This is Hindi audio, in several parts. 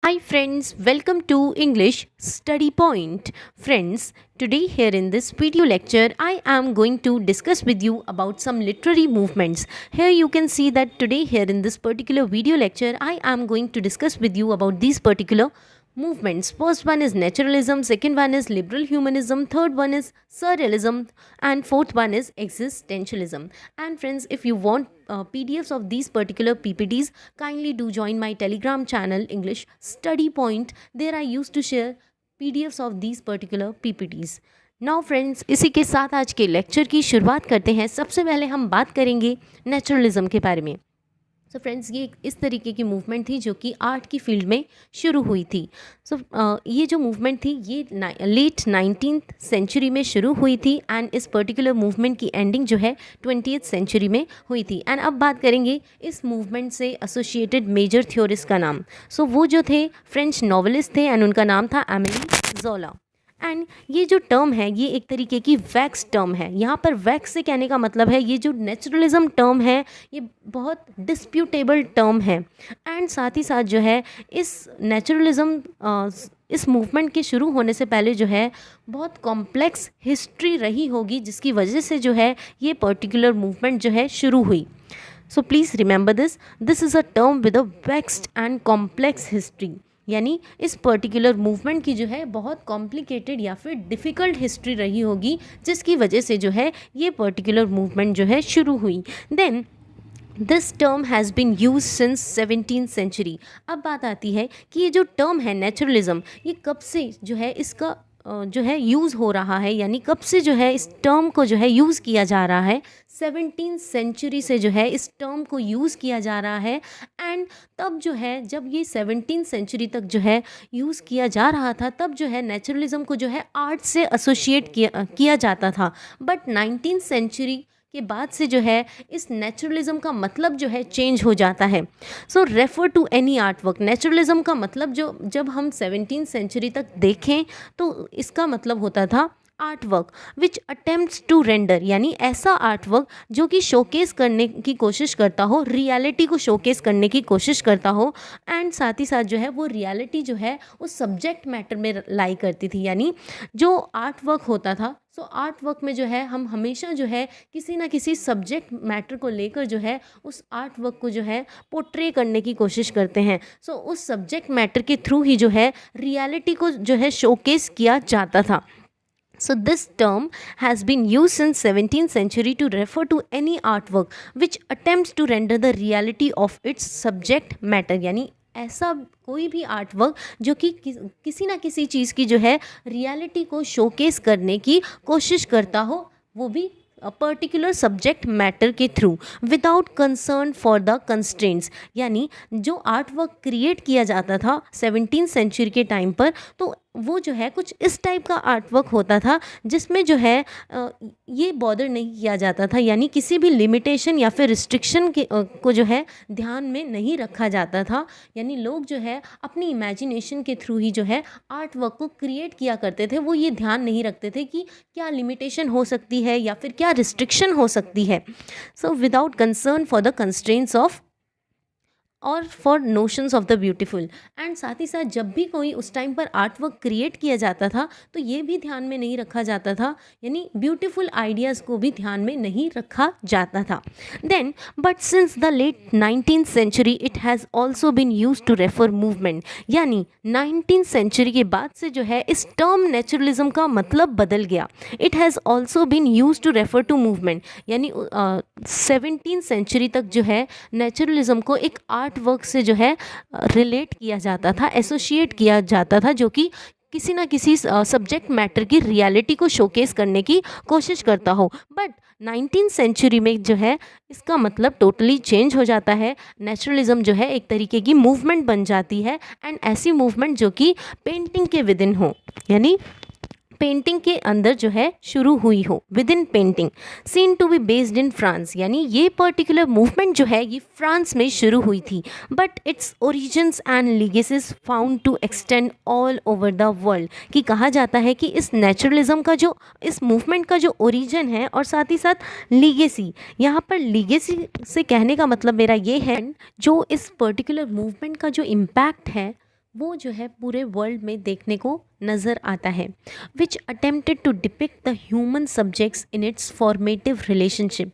Hi friends, welcome to English Study Point. Friends, today here in this video lecture I am going to discuss with you about some literary movements. Here you can see that today here in this particular video lecture I am going to discuss with you about these particular movements. First one is naturalism, second one is liberal humanism, third one is surrealism, and fourth one is existentialism. And friends, if you want PDFs of these particular PPTs, kindly do join my Telegram channel English Study Point. There I used to share PDFs of these particular PPTs. Now friends, इसी के साथ आज के लेक्चर की शुरुआत करते हैं. सबसे पहले हम बात करेंगे नेचुरलिज्म के बारे में. सो फ्रेंड्स, ये इस तरीके की मूवमेंट थी जो कि आर्ट की फील्ड में शुरू हुई थी. ये जो मूवमेंट थी ये लेट 19th सेंचुरी में शुरू हुई थी एंड इस पर्टिकुलर मूवमेंट की एंडिंग जो है 20th सेंचुरी में हुई थी. एंड अब बात करेंगे इस मूवमेंट से एसोसिएटेड मेजर थ्योरिस्ट का नाम. वो जो थे फ्रेंच नॉवलिस्ट थे एंड उनका नाम था एमिली जोला. एंड ये जो टर्म है ये एक तरीके की वैक्स टर्म है. यहाँ पर वैक्स से कहने का मतलब है ये जो नेचुरलिज्म टर्म है ये बहुत डिस्प्यूटेबल टर्म है. एंड साथ ही साथ जो है इस नेचुरलिज्म इस मूवमेंट के शुरू होने से पहले जो है बहुत कॉम्प्लेक्स हिस्ट्री रही होगी जिसकी वजह से जो है ये पर्टिकुलर मूवमेंट जो है शुरू हुई. So please remember this is a term with a vaxxed and complex history. यानी इस पर्टिकुलर मूवमेंट की जो है बहुत कॉम्प्लिकेटेड या फिर डिफ़िकल्ट हिस्ट्री रही होगी जिसकी वजह से जो है ये पर्टिकुलर मूवमेंट जो है शुरू हुई. Then this term has been use since 17th century. अब बात आती है कि ये जो टर्म है नेचुरलिज्म ये कब से जो है इसका जो है यूज़ हो रहा है, यानी कब से जो है इस टर्म को जो है यूज़ किया जा रहा है. 17th सेंचुरी से जो है इस टर्म को यूज़ किया जा रहा है. एंड तब जो है जब ये 17th सेंचुरी तक जो है यूज़ किया जा रहा था तब जो है नेचुरलिज्म को जो है आर्ट से एसोसिएट किया जाता था. बट 19th सेंचुरी के बाद से जो है इस नेचुरलिज्म का मतलब जो है चेंज हो जाता है. Refer to any art work. Naturalism का मतलब जो जब हम 17th सेंचुरी तक देखें तो इसका मतलब होता था art work which attempts to render, यानी ऐसा आर्ट वर्क जो कि शोकेस करने की कोशिश करता हो, रियलिटी को शोकेस करने की कोशिश करता हो. एंड साथ ही साथ जो है वो रियलिटी जो है उस सब्जेक्ट मैटर में लाई करती थी. यानी जो आर्ट वर्क होता था आर्ट वर्क में जो है हम हमेशा जो है किसी ना किसी सब्जेक्ट मैटर को लेकर जो है उस आर्ट वर्क को जो है पोर्ट्रे करने की कोशिश करते हैं. उस सब्जेक्ट मैटर के थ्रू ही जो है रियलिटी को जो है शोकेस किया जाता था. This term has been used since 17th century to refer to any artwork which attempts to render the reality of its subject matter. यानी ऐसा कोई भी आर्ट वर्क जो कि किसी ना किसी चीज़ की जो है रियलिटी को शोकेस करने की कोशिश करता हो, वो भी पर्टिकुलर सब्जेक्ट मैटर के through without concern for the constraints. यानी जो आर्ट वर्क क्रिएट किया जाता था 17th सेंचुरी के टाइम पर तो वो जो है कुछ इस टाइप का आर्ट वर्क होता था जिसमें जो है ये बॉदर नहीं किया जाता था, यानी किसी भी लिमिटेशन या फिर रिस्ट्रिक्शन को जो है ध्यान में नहीं रखा जाता था. यानी लोग जो है अपनी इमेजिनेशन के थ्रू ही जो है आर्ट वर्क को क्रिएट किया करते थे. वो ये ध्यान नहीं रखते थे कि क्या लिमिटेशन हो सकती है या फिर क्या रिस्ट्रिक्शन हो सकती है. Without concern for the constraints of और for notions of the beautiful. And साथ ही साथ जब भी कोई उस टाइम पर आर्ट वर्क क्रिएट किया जाता था तो ये भी ध्यान में नहीं रखा जाता था, यानी ब्यूटीफुल आइडियाज़ को भी ध्यान में नहीं रखा जाता था. Then but since the late 19th century it has also been use to refer movement. यानी 19th सेंचुरी के बाद से जो है इस टर्म नेचुरलिज्म का मतलब बदल गया. It has also been use to refer to movement. यानी 17th सेंचुरी तक जो है नेचुरलिज्म को एक आर्ट वर्क से जो है रिलेट किया जाता था, एसोसिएट किया जाता था, जो कि किसी ना किसी सब्जेक्ट मैटर की रियलिटी को शोकेस करने की कोशिश करता हो. बट 19th सेंचुरी में जो है इसका मतलब टोटली चेंज हो जाता है. नेचुरलिज्म जो है एक तरीके की मूवमेंट बन जाती है एंड ऐसी मूवमेंट जो कि पेंटिंग के विद इन हो, यानी पेंटिंग के अंदर जो है शुरू हुई हो, within painting. Seen to be based in France. यानी ये पर्टिकुलर मूवमेंट जो है ये फ्रांस में शुरू हुई थी. But its origins and legacies found to extend all over the world. कि कहा जाता है कि इस नेचुरलिज्म का जो इस मूवमेंट का जो ओरिजिन है और साथ ही साथ लीगेसी, यहाँ पर लीगेसी से कहने का मतलब मेरा ये है जो इस पर्टिकुलर मूवमेंट का जो इम्पैक्ट है वो जो है पूरे वर्ल्ड में देखने को नज़र आता है, which attempted to depict the human subjects in its formative relationship.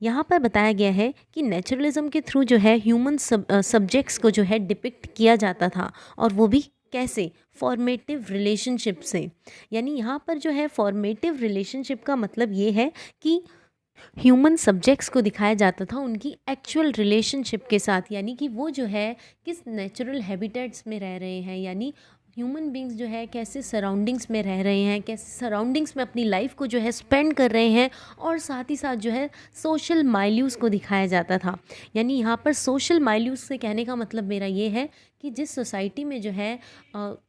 यहाँ पर बताया गया है कि नेचुरलिज्म के थ्रू जो है ह्यूमन सब्जेक्ट्स को जो है डिपिक्ट किया जाता था, और वो भी कैसे, फॉर्मेटिव रिलेशनशिप से। यानी यहाँ पर जो है फॉर्मेटिव रिलेशनशिप का मतलब ये है कि ह्यूमन सब्जेक्ट्स को दिखाया जाता था उनकी एक्चुअल रिलेशनशिप के साथ, यानी कि वो जो है किस नेचुरल हैबिटेट्स में रह रहे हैं, यानी ह्यूमन बींग्स जो है कैसे सराउंडिंग्स में रह रहे हैं, कैसे सराउंडिंग्स में अपनी लाइफ को जो है स्पेंड कर रहे हैं, और साथ ही साथ जो है सोशल माइल्यूज़ को दिखाया जाता था। यानी यहाँ पर सोशल माइल्यूज़ से कहने का मतलब मेरा ये है कि जिस सोसाइटी में जो है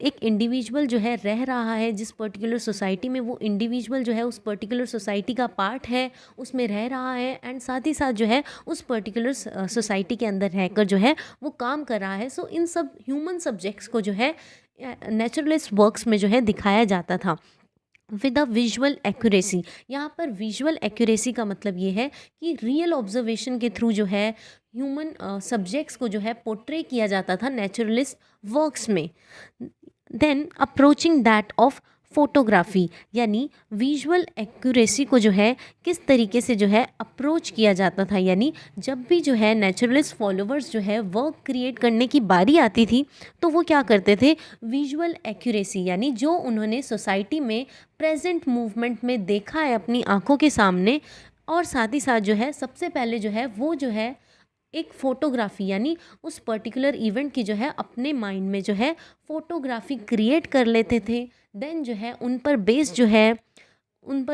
एक इंडिविजुअल जो है रह रहा है, जिस पर्टिकुलर सोसाइटी में वो इंडिविजुअल जो है उस पर्टिकुलर सोसाइटी का पार्ट है, उसमें रह रहा है, एंड साथ ही साथ जो है उस पर्टिकुलर सोसाइटी के अंदर रहकर जो है वो काम कर रहा है। सो इन सब ह्यूमन सब्जेक्ट्स को जो है नेचुरलिस्ट वर्क्स में जो है दिखाया जाता था विद अ विजुअल एक्यूरेसी। यहाँ पर विजुअल एक्यूरेसी का मतलब ये है कि रियल ऑब्जर्वेशन के थ्रू जो है ह्यूमन सब्जेक्ट्स को जो है पोर्ट्रे किया जाता था नेचुरलिस्ट वर्क्स में। Then approaching that of photography, यानी विजुअल एक्यूरेसी को जो है किस तरीके से जो है अप्रोच किया जाता था, यानी जब भी जो है नेचुरलिस्ट फॉलोअर्स जो है वर्क क्रिएट करने की बारी आती थी तो वो क्या करते थे, विजुअल एक्यूरेसी, यानी जो उन्होंने सोसाइटी में प्रेजेंट मूवमेंट में देखा है अपनी आंखों के सामने, और साथ ही साथ जो है सबसे पहले जो है वो जो है एक फ़ोटोग्राफी, यानी उस पर्टिकुलर इवेंट की जो है अपने माइंड में जो है फ़ोटोग्राफी क्रिएट कर लेते थे। देन जो है उन पर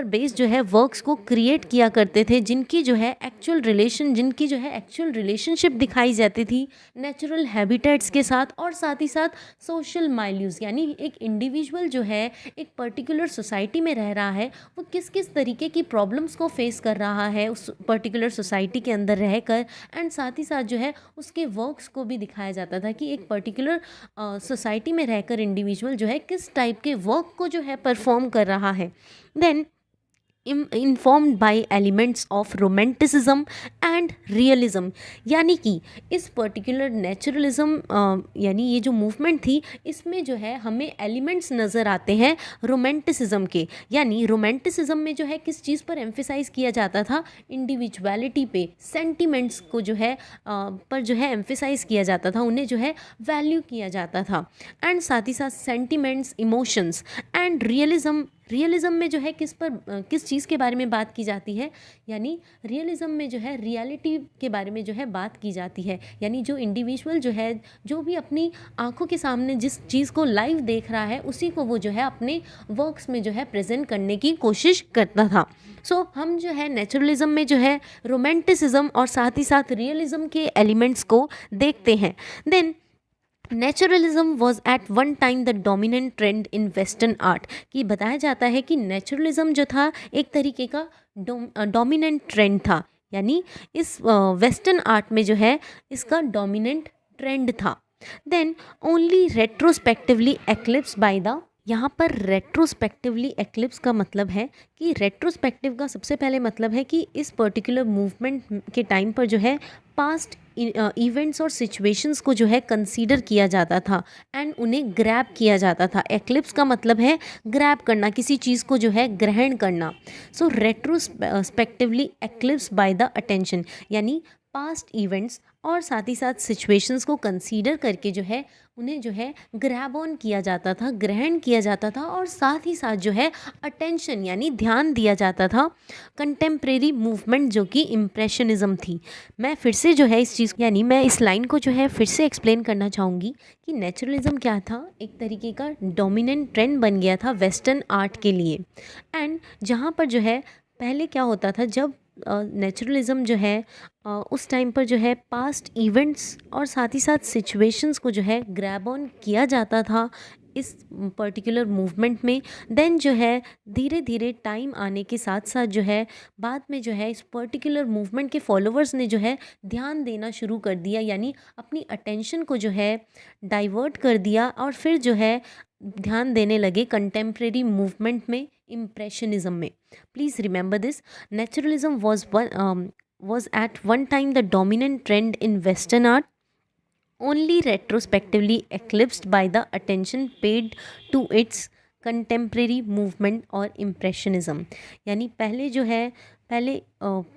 बेस जो है वर्क्स को क्रिएट किया करते थे, जिनकी जो है एक्चुअल रिलेशनशिप दिखाई जाती थी नेचुरल हैबिटेट्स के साथ, और साथ ही साथ सोशल माइल्यूज़, यानी एक इंडिविजुअल जो है एक पर्टिकुलर सोसाइटी में रह रहा है, वो किस किस तरीके की प्रॉब्लम्स को फेस कर रहा है उस पर्टिकुलर सोसाइटी के अंदर रहकर, एंड साथ ही साथ जो है उसके वर्क्स को भी दिखाया जाता था कि एक पर्टिकुलर सोसाइटी में रहकर इंडिविजुअल जो है किस टाइप के वर्क को जो है परफॉर्म कर रहा है। Then informed by elements of romanticism and realism, यानी कि इस पर्टिकुलर नेचुरलिज्म यानी ये जो मूवमेंट थी इसमें जो है हमें एलिमेंट्स नज़र आते हैं रोमेंटिसिज्म के। यानी रोमेंटिसिज्म में जो है किस चीज़ पर एम्फेसाइज किया जाता था, इंडिविजुअलिटी पे, सेंटिमेंट्स को जो है पर जो है एम्फेसाइज किया जाता था, उन्हें जो है वैल्यू किया जाता था, एंड साथ ही साथ सेंटिमेंट्स, इमोशंस एंड रियलिज्म में जो है किस चीज़ के बारे में बात की जाती है, यानी रियलिज्म में जो है रियलिटी के बारे में जो है बात की जाती है, यानी जो इंडिविजुअल जो है जो भी अपनी आंखों के सामने जिस चीज़ को लाइव देख रहा है उसी को वो जो है अपने वर्क्स में जो है प्रेजेंट करने की कोशिश करता था। सो हम जो है नेचुरलिज्म में जो है रोमेंटिसिज्म और साथ ही साथ रियलिज्म के एलिमेंट्स को देखते हैं। Then naturalism was at one time the dominant trend in western art, कि बताया जाता है कि नेचुरलिज्म जो था एक तरीके का डोमिनेंट ट्रेंड था, यानी इस वेस्टर्न आर्ट में जो है इसका डोमिनेंट ट्रेंड था। Then only retrospectively eclipse by the, यहाँ पर रेट्रोस्पेक्टिवली एक्लिप्स का मतलब है कि रेट्रोस्पेक्टिव का सबसे पहले मतलब है कि इस पर्टिकुलर मूवमेंट के टाइम पर जो है पास्ट इवेंट्स और सिचुएशंस को जो है कंसीडर किया जाता था एंड उन्हें ग्रैब किया जाता था। एक्लिप्स का मतलब है ग्रैब करना, किसी चीज़ को जो है ग्रहण करना। So retrospectively eclipse by the attention, यानी पास्ट इवेंट्स और साथ ही साथ सिचुएशंस को कंसीडर करके जो है उन्हें जो है ग्रैब ऑन किया जाता था, ग्रहण किया जाता था, और साथ ही साथ जो है अटेंशन यानी ध्यान दिया जाता था कंटेम्प्रेरी मूवमेंट जो कि इम्प्रेशनिज्म थी। मैं फिर से जो है इस चीज़ यानी मैं इस लाइन को जो है फिर से एक्सप्लेन करना चाहूँगी कि नेचुरलिज्म क्या था, एक तरीके का डोमिनेंट ट्रेंड बन गया था वेस्टर्न आर्ट के लिए। एंड जहाँ पर जो है पहले क्या होता था, जब नेचुरलिज्म जो है उस टाइम पर जो है पास्ट इवेंट्स और साथ ही साथ सिचुएशंस को जो है ग्रैब ऑन किया जाता था इस पर्टिकुलर मूवमेंट में। देन जो है धीरे धीरे टाइम आने के साथ साथ जो है बाद में जो है इस पर्टिकुलर मूवमेंट के फॉलोअर्स ने जो है ध्यान देना शुरू कर दिया, यानी अपनी अटेंशन को जो है डाइवर्ट कर दिया और फिर जो है ध्यान देने लगे कंटेम्प्रेरी मूवमेंट में, इम्प्रेशनिज्म में। Please remember this, naturalism was at one time the dominant trend in Western art only retrospectively eclipsed by the attention paid to its contemporary movement और इम्प्रेशनिज़म। यानी पहले जो है, पहले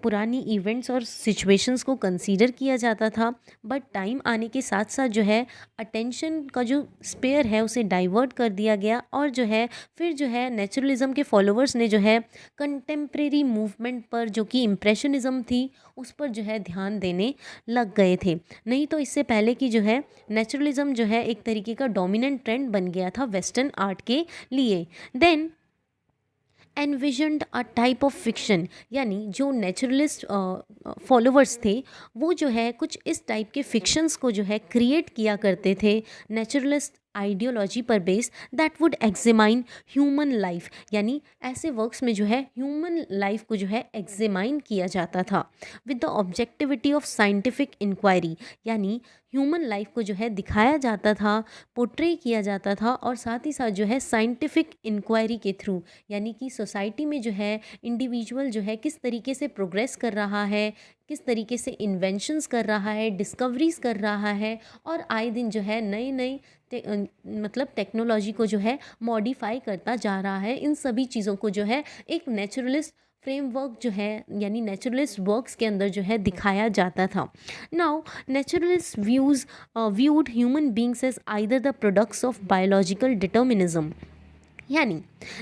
पुरानी इवेंट्स और सिचुएशंस को कंसीडर किया जाता था, बट टाइम आने के साथ साथ जो है अटेंशन का जो स्पेयर है उसे डाइवर्ट कर दिया गया, और जो है फिर जो है नेचुरलिज्म के फॉलोअर्स ने जो है कंटेम्प्रेरी मूवमेंट पर, जो कि इम्प्रेशनिज़म थी, उस पर जो है ध्यान देने लग गए थे। नहीं तो इससे पहले की जो है नेचुरलिज्म जो है एक तरीके का डोमिनेंट ट्रेंड बन गया था वेस्टर्न आर्ट के लिए। Then envisioned a type of fiction, यानी जो नेचुरलिस्ट फॉलोअर्स थे वो जो है कुछ इस टाइप के फिक्शंस को जो है क्रिएट किया करते थे नेचुरलिस्ट आइडियोलॉजी पर base, that would examine human life. यानी ऐसे वर्क्स में जो है ह्यूमन लाइफ को जो है एग्जामाइन किया जाता था with the objectivity of scientific inquiry. यानी ह्यूमन लाइफ को जो है दिखाया जाता था, पोर्ट्रे किया जाता था, और साथ ही साथ जो है साइंटिफिक इंक्वायरी के थ्रू, यानी कि सोसाइटी में जो है इंडिविजुअल जो है किस तरीके से प्रोग्रेस कर रहा है, किस तरीके से इन्वेंशंस कर रहा है, डिस्कवरीज कर रहा है, और आए दिन जो है नई नई मतलब टेक्नोलॉजी को जो है मॉडिफाई करता जा रहा है। इन सभी चीज़ों को जो है एक नेचुरलिस्ट फ्रेमवर्क जो है, यानी नेचुरलिस्ट वर्क्स के अंदर जो है दिखाया जाता था। Now naturalist viewed human beings as either the products of biological determinism. यानी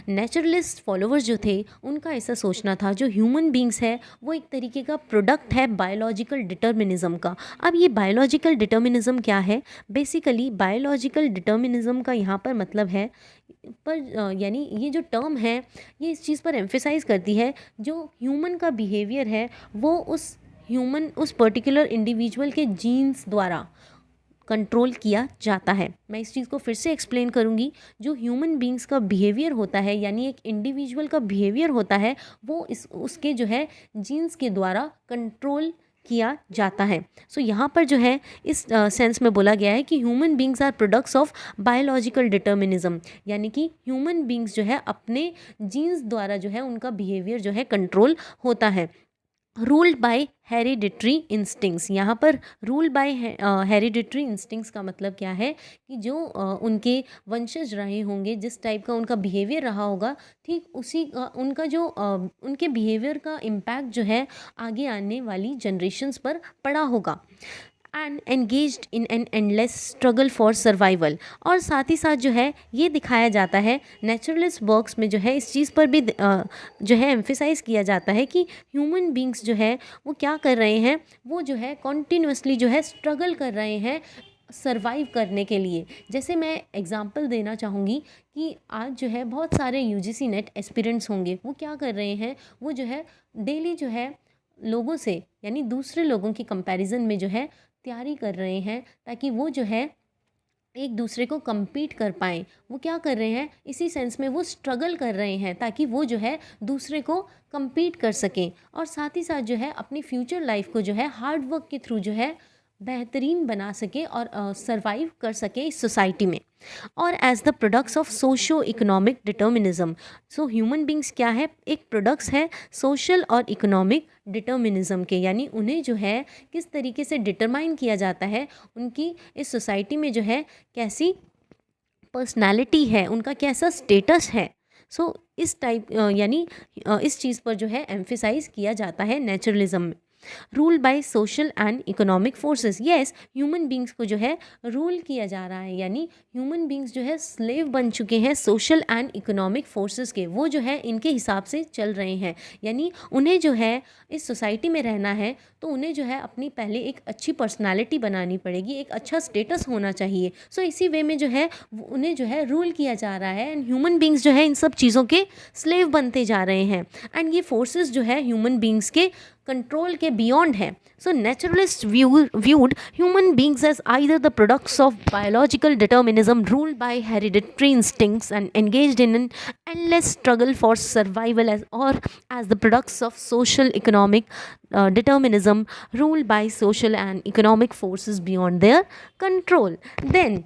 नेचुरलिस्ट फॉलोअर्स जो थे उनका ऐसा सोचना था जो ह्यूमन बींग्स है वो एक तरीके का प्रोडक्ट है बायोलॉजिकल डिटर्मिनिज्म का। अब ये बायोलॉजिकल डिटर्मिनिज्म क्या है? बेसिकली बायोलॉजिकल डिटर्मिनिज्म का यहाँ पर मतलब है, पर यानी ये जो टर्म है ये इस चीज़ पर एम्फेसाइज करती है जो ह्यूमन का बिहेवियर है वो उस पर्टिकुलर इंडिविजुअल के जीन्स द्वारा कंट्रोल किया जाता है। मैं इस चीज़ को फिर से एक्सप्लेन करूँगी। जो ह्यूमन बींग्स का बिहेवियर होता है, यानी एक इंडिविजुअल का बिहेवियर होता है, वो उसके जो है जीन्स के द्वारा कंट्रोल किया जाता है। सो यहाँ पर जो है इस सेंस में बोला गया है कि human beings are products of biological determinism, यानी कि ह्यूमन बींग्स जो है अपने जीन्स द्वारा जो है उनका बिहेवियर जो है कंट्रोल होता है। Ruled by hereditary instincts. यहाँ पर रूल बाय हेरिडिटरी इंस्टिंक्ट्स का मतलब क्या है कि जो उनके वंशज रहे होंगे, जिस टाइप का उनका बिहेवियर रहा होगा, ठीक उसी उनका जो उनके बिहेवियर का इम्पैक्ट जो है आगे आने वाली जनरेशन्स पर पड़ा होगा। And engaged in an endless struggle for survival. और साथ ही साथ जो है ये दिखाया जाता है नेचुरलिस्ट वर्क्स में जो है इस चीज़ पर भी जो है एम्फेसाइज किया जाता है कि ह्यूमन बींग्स जो है वो क्या कर रहे हैं, वो जो है कॉन्टीन्यूसली जो है स्ट्रगल कर रहे हैं सर्वाइव करने के लिए। जैसे मैं एग्जांपल देना चाहूँगी कि आज जो है बहुत सारे यूजीसी नेट एस्पिरेंट्स होंगे, वो क्या कर रहे हैं, वो जो है डेली जो है लोगों से, यानी दूसरे लोगों की कंपैरिजन में जो है तैयारी कर रहे हैं ताकि वो जो है एक दूसरे को compete कर पाएँ। वो क्या कर रहे हैं, इसी सेंस में वो स्ट्रगल कर रहे हैं ताकि वो जो है दूसरे को compete कर सकें, और साथ ही साथ जो है अपनी फ्यूचर लाइफ को जो है हार्ड वर्क के थ्रू जो है बेहतरीन बना सके और सर्वाइव कर सके इस सोसाइटी में। और as the products of socio economic determinism. So human beings क्या है, एक प्रोडक्ट्स है सोशल और इकोनॉमिक डिटर्मिनिज्म के, यानी उन्हें जो है किस तरीके से डिटरमाइन किया जाता है, उनकी इस सोसाइटी में जो है कैसी पर्सनैलिटी है, उनका कैसा स्टेटस है। सो इस टाइप यानी इस चीज़ पर जो है एम्फेसाइज किया जाता है नेचुरलिज्म में। Rule by social and economic forces. Yes, human beings को जो है रूल किया जा रहा है, यानी ह्यूमन बींग्स जो है स्लेव बन चुके हैं सोशल एंड इकोनॉमिक फोर्सेस के। वो जो है इनके हिसाब से चल रहे हैं, यानी उन्हें जो है इस सोसाइटी में रहना है तो उन्हें जो है अपनी पहले एक अच्छी पर्सनालिटी बनानी पड़ेगी, एक अच्छा स्टेटस होना चाहिए। सो इसी वे में जो है उन्हें जो है रूल किया जा रहा है, एंड ह्यूमन बींग्स जो है इन सब चीज़ों के स्लेव बनते जा रहे हैं, एंड ये फोर्सेस जो है ह्यूमन बींग्स के कंट्रोल के बियॉन्ड है। सो naturalist viewed human beings as either the products of biological determinism ruled by hereditary instincts and engaged in an endless struggle for survival, or as the products of social economic determinism ruled by social and economic forces beyond their control. Then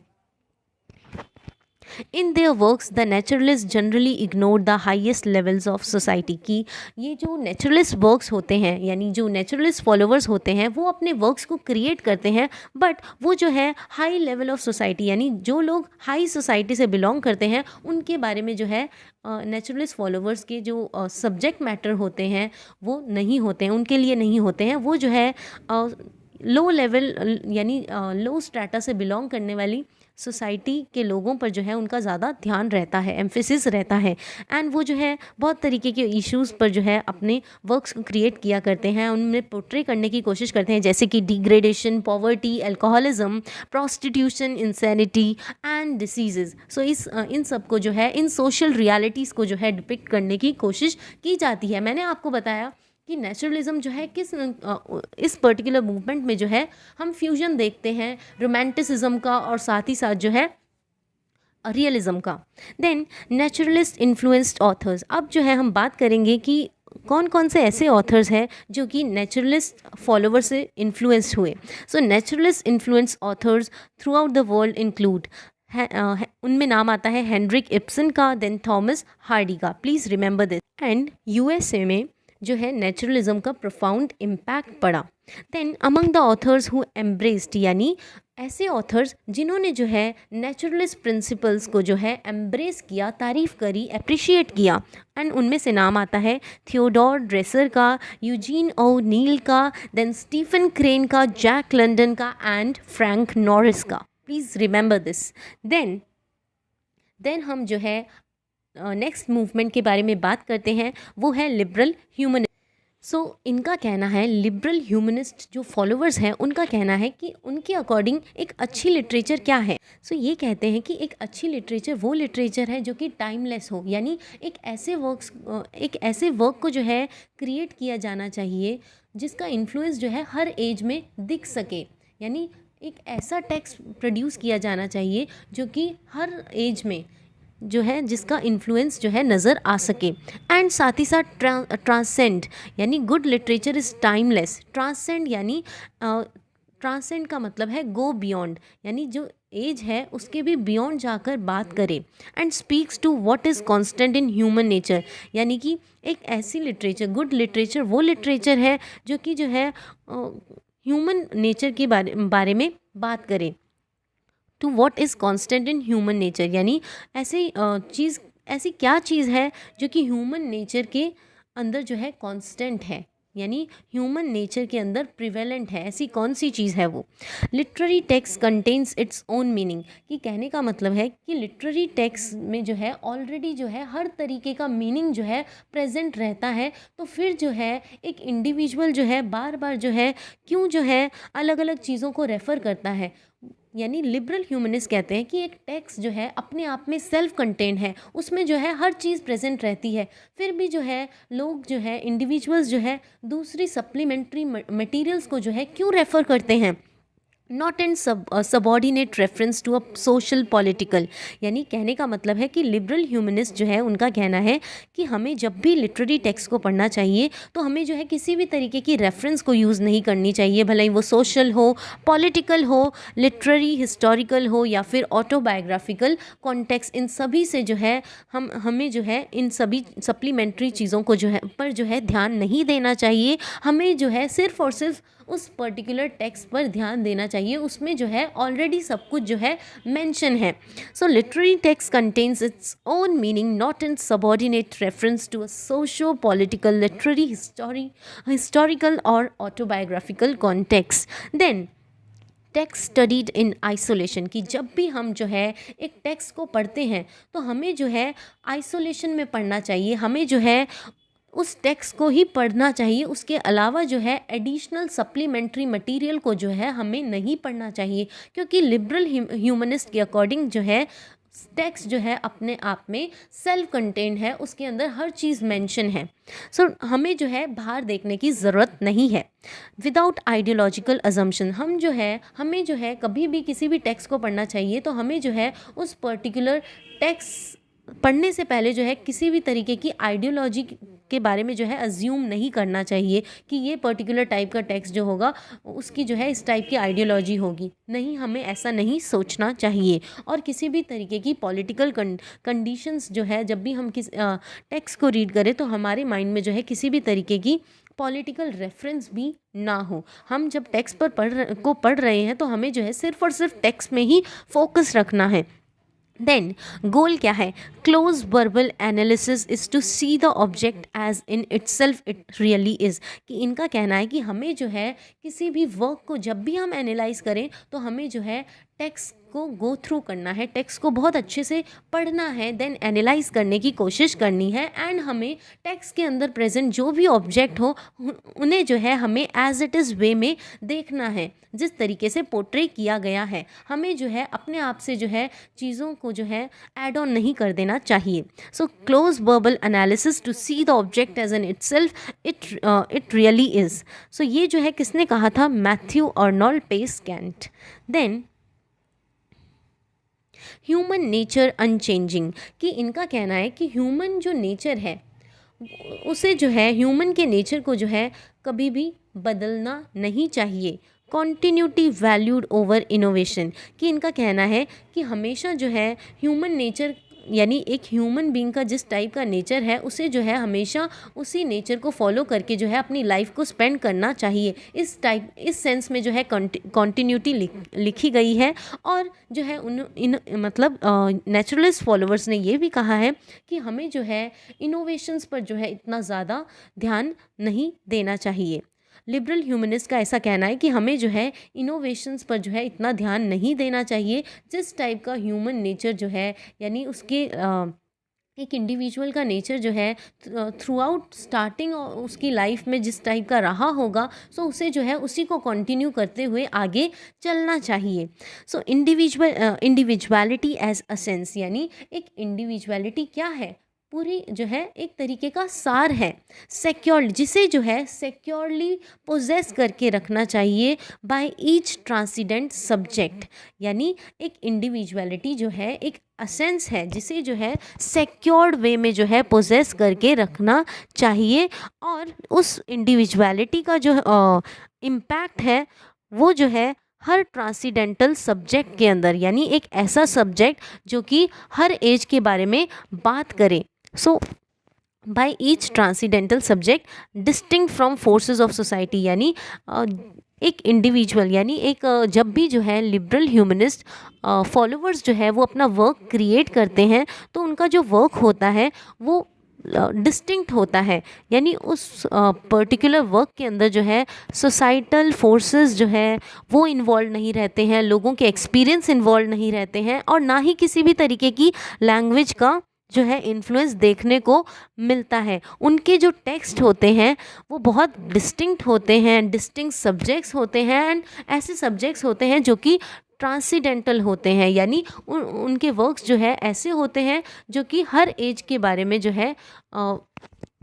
in their works the naturalist generally ignore the highest levels of society की ये जो नेचुरलिस्ट वर्क्स होते हैं यानी जो नेचुरलिस्ट फॉलोअर्स होते हैं वो अपने वर्क्स को क्रिएट करते हैं, बट वो जो है हाई लेवल ऑफ सोसाइटी यानी जो लोग हाई सोसाइटी से बिलोंग करते हैं उनके बारे में जो है नेचुरलिस्ट फॉलोअर्स के जो सब्जेक्ट मैटर होते हैं वो नहीं होते हैं, उनके लिए नहीं होते हैं। वो जो है लो लेवल यानी लो स्ट्रैटा से बिलोंग करने वाली सोसाइटी के लोगों पर जो है उनका ज़्यादा ध्यान रहता है, एम्फेसिस रहता है। एंड वो जो है बहुत तरीके के इश्यूज़ पर जो है अपने वर्क्स को क्रिएट किया करते हैं, उनमें पोर्ट्रे करने की कोशिश करते हैं, जैसे कि degradation, poverty, alcoholism, prostitution, insanity and diseases. So इन सब को जो है इन सोशल रियलिटीज़ को जो है डिपिक्ट करने की कोशिश की जाती है। मैंने आपको बताया कि नेचुरलिज्म जो है इस पर्टिकुलर मूवमेंट में जो है हम फ्यूजन देखते हैं रोमांटिसिज्म का और साथ ही साथ जो है रियलिज्म का। देन नेचुरलिस्ट इन्फ्लुएंस्ड ऑथर्स, अब जो है हम बात करेंगे कि कौन कौन से ऐसे ऑथर्स हैं जो कि नेचुरलिस्ट फॉलोवर से इन्फ्लुएंस्ड हुए। So naturalist influenced authors throughout the world include उनमें नाम आता है हेनरिक इब्सन का, देन थॉमस हार्डी का, please remember this. And USA में जो है नेचुरलिज्म का प्रोफाउंड इम्पैक्ट पड़ा। Then among the authors who embraced यानी ऐसे ऑथर्स जिन्होंने जो है नेचुरलिस्ट प्रिंसिपल्स को जो है एम्ब्रेस किया, तारीफ़ करी, अप्रिशिएट किया। एंड उनमें से नाम आता है थियोडोर ड्रेसर का, यूजीन ओ नील का, देन स्टीफन क्रेन का, जैक लंडन का एंड फ्रैंक नॉरिस का, प्लीज़ रिमेंबर दिस। देन हम जो है नेक्स्ट मूवमेंट के बारे में बात करते हैं, वो है लिबरल ह्यूमनिस्ट। सो इनका कहना है, लिबरल ह्यूमनिस्ट जो फॉलोअर्स हैं उनका कहना है कि उनके अकॉर्डिंग एक अच्छी लिटरेचर क्या है। सो ये कहते हैं कि एक अच्छी लिटरेचर वो लिटरेचर है जो कि टाइमलेस हो, यानी एक ऐसे वर्क को जो है क्रिएट किया जाना चाहिए जिसका इन्फ्लुएंस जो है हर एज में दिख सके, यानी एक ऐसा टेक्स्ट प्रोड्यूस किया जाना चाहिए जो कि हर एज में जो है जिसका इन्फ्लुएंस जो है नज़र आ सके। एंड साथ ही साथ ट्रांसेंड यानी good literature is timeless. Transcend यानी ट्रांसेंड का मतलब है गो बियॉन्ड, यानी जो एज है उसके भी बियॉन्ड जाकर बात करे। And speaks to what is constant in human nature, यानी कि एक ऐसी लिटरेचर, गुड लिटरेचर वो लिटरेचर है जो कि जो है ह्यूमन नेचर के बारे में बात करे। To what is constant in human nature, यानी ऐसी क्या चीज़ है जो कि ह्यूमन नेचर के अंदर जो है कांस्टेंट है, यानी ह्यूमन नेचर के अंदर प्रिवेलेंट है, ऐसी कौन सी चीज़ है वो। Literary text contains its own meaning, कि कहने का मतलब है कि लिटरेरी टेक्स्ट में जो है ऑलरेडी जो है हर तरीके का मीनिंग जो है प्रेजेंट रहता है। तो फिर जो है एक इंडिविजुअल जो है बार बार जो है क्यों जो है अलग अलग चीज़ों को रेफ़र करता है। यानी लिबरल ह्यूमनिस्ट कहते हैं कि एक टेक्स्ट जो है अपने आप में सेल्फ कंटेंट है, उसमें जो है हर चीज़ प्रेजेंट रहती है, फिर भी जो है लोग जो है इंडिविजुअल्स जो है दूसरी सप्लीमेंट्री मटेरियल्स को जो है क्यों रेफ़र करते हैं, not and subordinate reference to a social political. यानी कहने का मतलब है कि लिबरल ह्यूमनिस्ट जो है उनका कहना है कि हमें जब भी लिटरेरी टेक्स्ट को पढ़ना चाहिए तो हमें जो है किसी भी तरीके की रेफरेंस को यूज़ नहीं करनी चाहिए, भले ही वो सोशल हो, पॉलिटिकल हो, लिटरेरी हिस्टोरिकल हो या फिर ऑटोबायोग्राफिकल कॉन्टेक्स्ट, इन सभी से जो है हमें जो है इन सभी सप्लीमेंट्री चीज़ों को जो है पर जो है ध्यान नहीं देना चाहिए। हमें जो है सिर्फ़ और सिर्फ उस पर्टिकुलर टेक्स्ट पर ध्यान देना चाहिए, उसमें जो है ऑलरेडी सब कुछ जो है मेंशन है। So literary text contains its own meaning not in subordinate reference to a socio political, literary, historical और autobiographical context. Then text studied in isolation, कि जब भी हम जो है एक टेक्स्ट को पढ़ते हैं तो हमें जो है आइसोलेशन में पढ़ना चाहिए, हमें जो है उस टेक्स्ट को ही पढ़ना चाहिए, उसके अलावा जो है एडिशनल सप्लीमेंट्री मटेरियल को जो है हमें नहीं पढ़ना चाहिए, क्योंकि लिबरल ह्यूमनिस्ट के अकॉर्डिंग जो है टेक्स्ट जो है अपने आप में सेल्फ कंटेंट है, उसके अंदर हर चीज़ मेंशन है। सो हमें जो है बाहर देखने की ज़रूरत नहीं है। विदाउट आइडियोलॉजिकल अजम्पशन, हमें जो है कभी भी किसी भी टेक्स्ट को पढ़ना चाहिए तो हमें जो है उस पर्टिकुलर टेक्स्ट पढ़ने से पहले जो है किसी भी तरीके की आइडियोलॉजी के बारे में जो है अज्यूम नहीं करना चाहिए कि ये पर्टिकुलर टाइप का टेक्स्ट जो होगा उसकी जो है इस टाइप की आइडियोलॉजी होगी। नहीं, हमें ऐसा नहीं सोचना चाहिए। और किसी भी तरीके की पॉलिटिकल कंडीशंस जो है, जब भी हम किस टेक्स्ट को रीड करें तो हमारे माइंड में जो है किसी भी तरीके की पॉलिटिकल रेफरेंस भी ना हो। हम जब टेक्स्ट पर पढ़ रहे हैं तो हमें जो है सिर्फ और सिर्फ टेक्स्ट में ही फोकस रखना है। देन गोल क्या है? Close verbal analysis is to see the object as in itself it really is. कि इनका कहना है कि हमें जो है किसी भी वर्क को जब भी हम एनालाइज करें तो हमें जो है टेक्स्ट को गो थ्रू करना है, टेक्स्ट को बहुत अच्छे से पढ़ना है, देन एनालाइज करने की कोशिश करनी है। एंड हमें टेक्स्ट के अंदर प्रेजेंट जो भी ऑब्जेक्ट हो उन्हें जो है हमें एज इट इज़ वे में देखना है, जिस तरीके से पोर्ट्रे किया गया है। हमें जो है अपने आप से जो है चीज़ों को जो है ऐड ऑन नहीं कर देना चाहिए। So close verbal analysis to see the object as an itself it really is. So ये जो है किसने कहा था? Matthew Arnold pace Kant. Then human nature unchanging. कि इनका कहना है कि ह्यूमन जो नेचर है उसे जो है ह्यूमन के नेचर को जो है कभी भी बदलना नहीं चाहिए। Continuity valued over innovation. कि इनका कहना है कि हमेशा जो है ह्यूमन नेचर यानी एक ह्यूमन बीइंग का जिस टाइप का नेचर है उसे जो है हमेशा उसी नेचर को फॉलो करके जो है अपनी लाइफ को स्पेंड करना चाहिए। इस सेंस में जो है कॉन्टिन्यूटी लिखी गई है। और जो है मतलब नेचुरलिस्ट फॉलोअर्स ने ये भी कहा है कि हमें जो है इनोवेशंस पर जो है इतना ज़्यादा ध्यान नहीं देना चाहिए। लिबरल ह्यूमनिस्ट का ऐसा कहना है कि हमें जो है इनोवेशंस पर जो है इतना ध्यान नहीं देना चाहिए। जिस टाइप का ह्यूमन नेचर जो है यानी उसके एक इंडिविजुअल का नेचर जो है थ्रू आउट स्टार्टिंग उसकी लाइफ में जिस टाइप का रहा होगा, सो उसे जो है उसी को कंटिन्यू करते हुए आगे चलना चाहिए। सो इंडिविजुअलिटी एज अ सेंस। यानी एक इंडिविजुअलिटी क्या है? पूरी जो है एक तरीके का सार है। सिक्योर, जिसे जो है सिक्योरली पोजेस करके रखना चाहिए बाय ईच ट्रांसीडेंट सब्जेक्ट। यानी एक इंडिविजुअलिटी जो है एक असेंस है जिसे जो है सिक्योर्ड वे में जो है पोजेस करके रखना चाहिए। और उस इंडिविजुअलिटी का जो इम्पैक्ट है वो जो है हर ट्रांसीडेंटल सब्जेक्ट के अंदर, यानी एक ऐसा सब्जेक्ट जो कि हर एज के बारे में बात करे। So by each transcendental subject distinct from forces of society. यानी एक इंडिविजुअल यानी एक जब भी जो है लिबरल ह्यूमनिस्ट फॉलोअर्स जो है वो अपना वर्क क्रिएट करते हैं तो उनका जो वर्क होता है वो डिस्टिंक्ट होता है। यानी उस पर्टिकुलर वर्क के अंदर जो है सोसाइटल फोर्सेस जो है वो इन्वॉल्व नहीं रहते हैं, लोगों के एक्सपीरियंस इन्वॉल्व नहीं रहते हैं, और ना ही किसी भी तरीके की लैंग्वेज का जो है इन्फ्लुएंस देखने को मिलता है। उनके जो टेक्स्ट होते हैं वो बहुत डिस्टिंक्ट होते हैं, डिस्टिंक्ट सब्जेक्ट्स होते हैं, एंड ऐसे सब्जेक्ट्स होते हैं जो कि ट्रांसीडेंटल होते हैं। यानी उनके वर्क्स जो है ऐसे होते हैं जो कि हर एज के बारे में जो है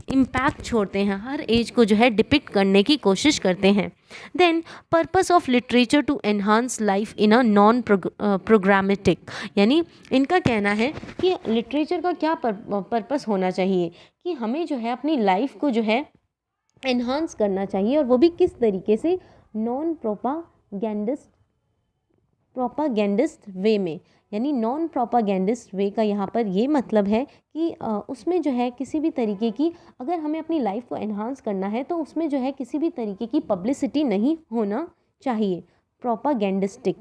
इम्पैक्ट छोड़ते हैं, हर एज को जो है डिपिक्ट करने की कोशिश करते हैं। Then purpose of literature to enhance life in a non programmatic. यानी इनका कहना है कि लिटरेचर का क्या पर्पस होना चाहिए कि हमें जो है अपनी लाइफ को जो है एनहांस करना चाहिए, और वो भी किस तरीके से? नॉन प्रोपागेंडिस्ट वे में। यानी नॉन प्रोपागेंडिस्ट वे का यहाँ पर ये मतलब है कि उसमें जो है किसी भी तरीके की, अगर हमें अपनी लाइफ को एनहांस करना है तो उसमें जो है किसी भी तरीके की पब्लिसिटी नहीं होना चाहिए। Propagandistic,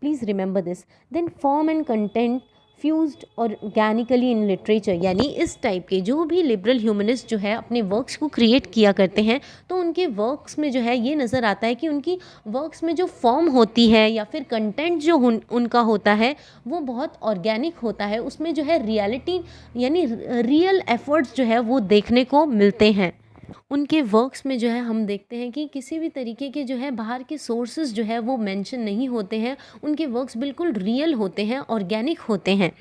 please remember this. Then form and content fused organically in literature. यानी इस टाइप के जो भी लिबरल ह्यूमनिस्ट जो है अपने वर्क्स को क्रिएट किया करते हैं तो उनके वर्क्स में जो है ये नज़र आता है कि उनकी वर्क्स में जो फॉर्म होती है या फिर कंटेंट जो उनका होता है वो बहुत ऑर्गेनिक होता है। उसमें जो है रियलिटी यानी रियल एफर्ट्स जो है वो देखने को मिलते हैं। उनके वर्क्स में जो है हम देखते हैं कि किसी भी तरीके के जो है बाहर के सोर्सेज जो है वो मेंशन नहीं होते हैं। उनके वर्क्स बिल्कुल रियल होते हैं, ऑर्गेनिक होते हैं।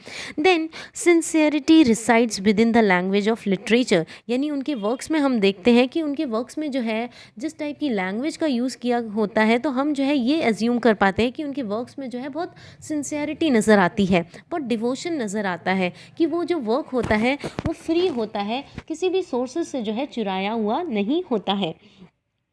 Then sincerity resides within the language of literature, यानी उनके वर्क्स में हम देखते हैं कि उनके वर्क्स में जो है जिस टाइप की लैंग्वेज का यूज़ किया होता है, तो हम जो है ये एज्यूम कर पाते हैं कि उनके वर्क्स में जो है बहुत सिंसियरिटी नज़र आती है, बहुत डिवोशन नज़र आता है, कि वो जो वर्क होता है वो फ्री होता है, किसी भी सोर्सेज से जो है चुराया हुआ नहीं होता है।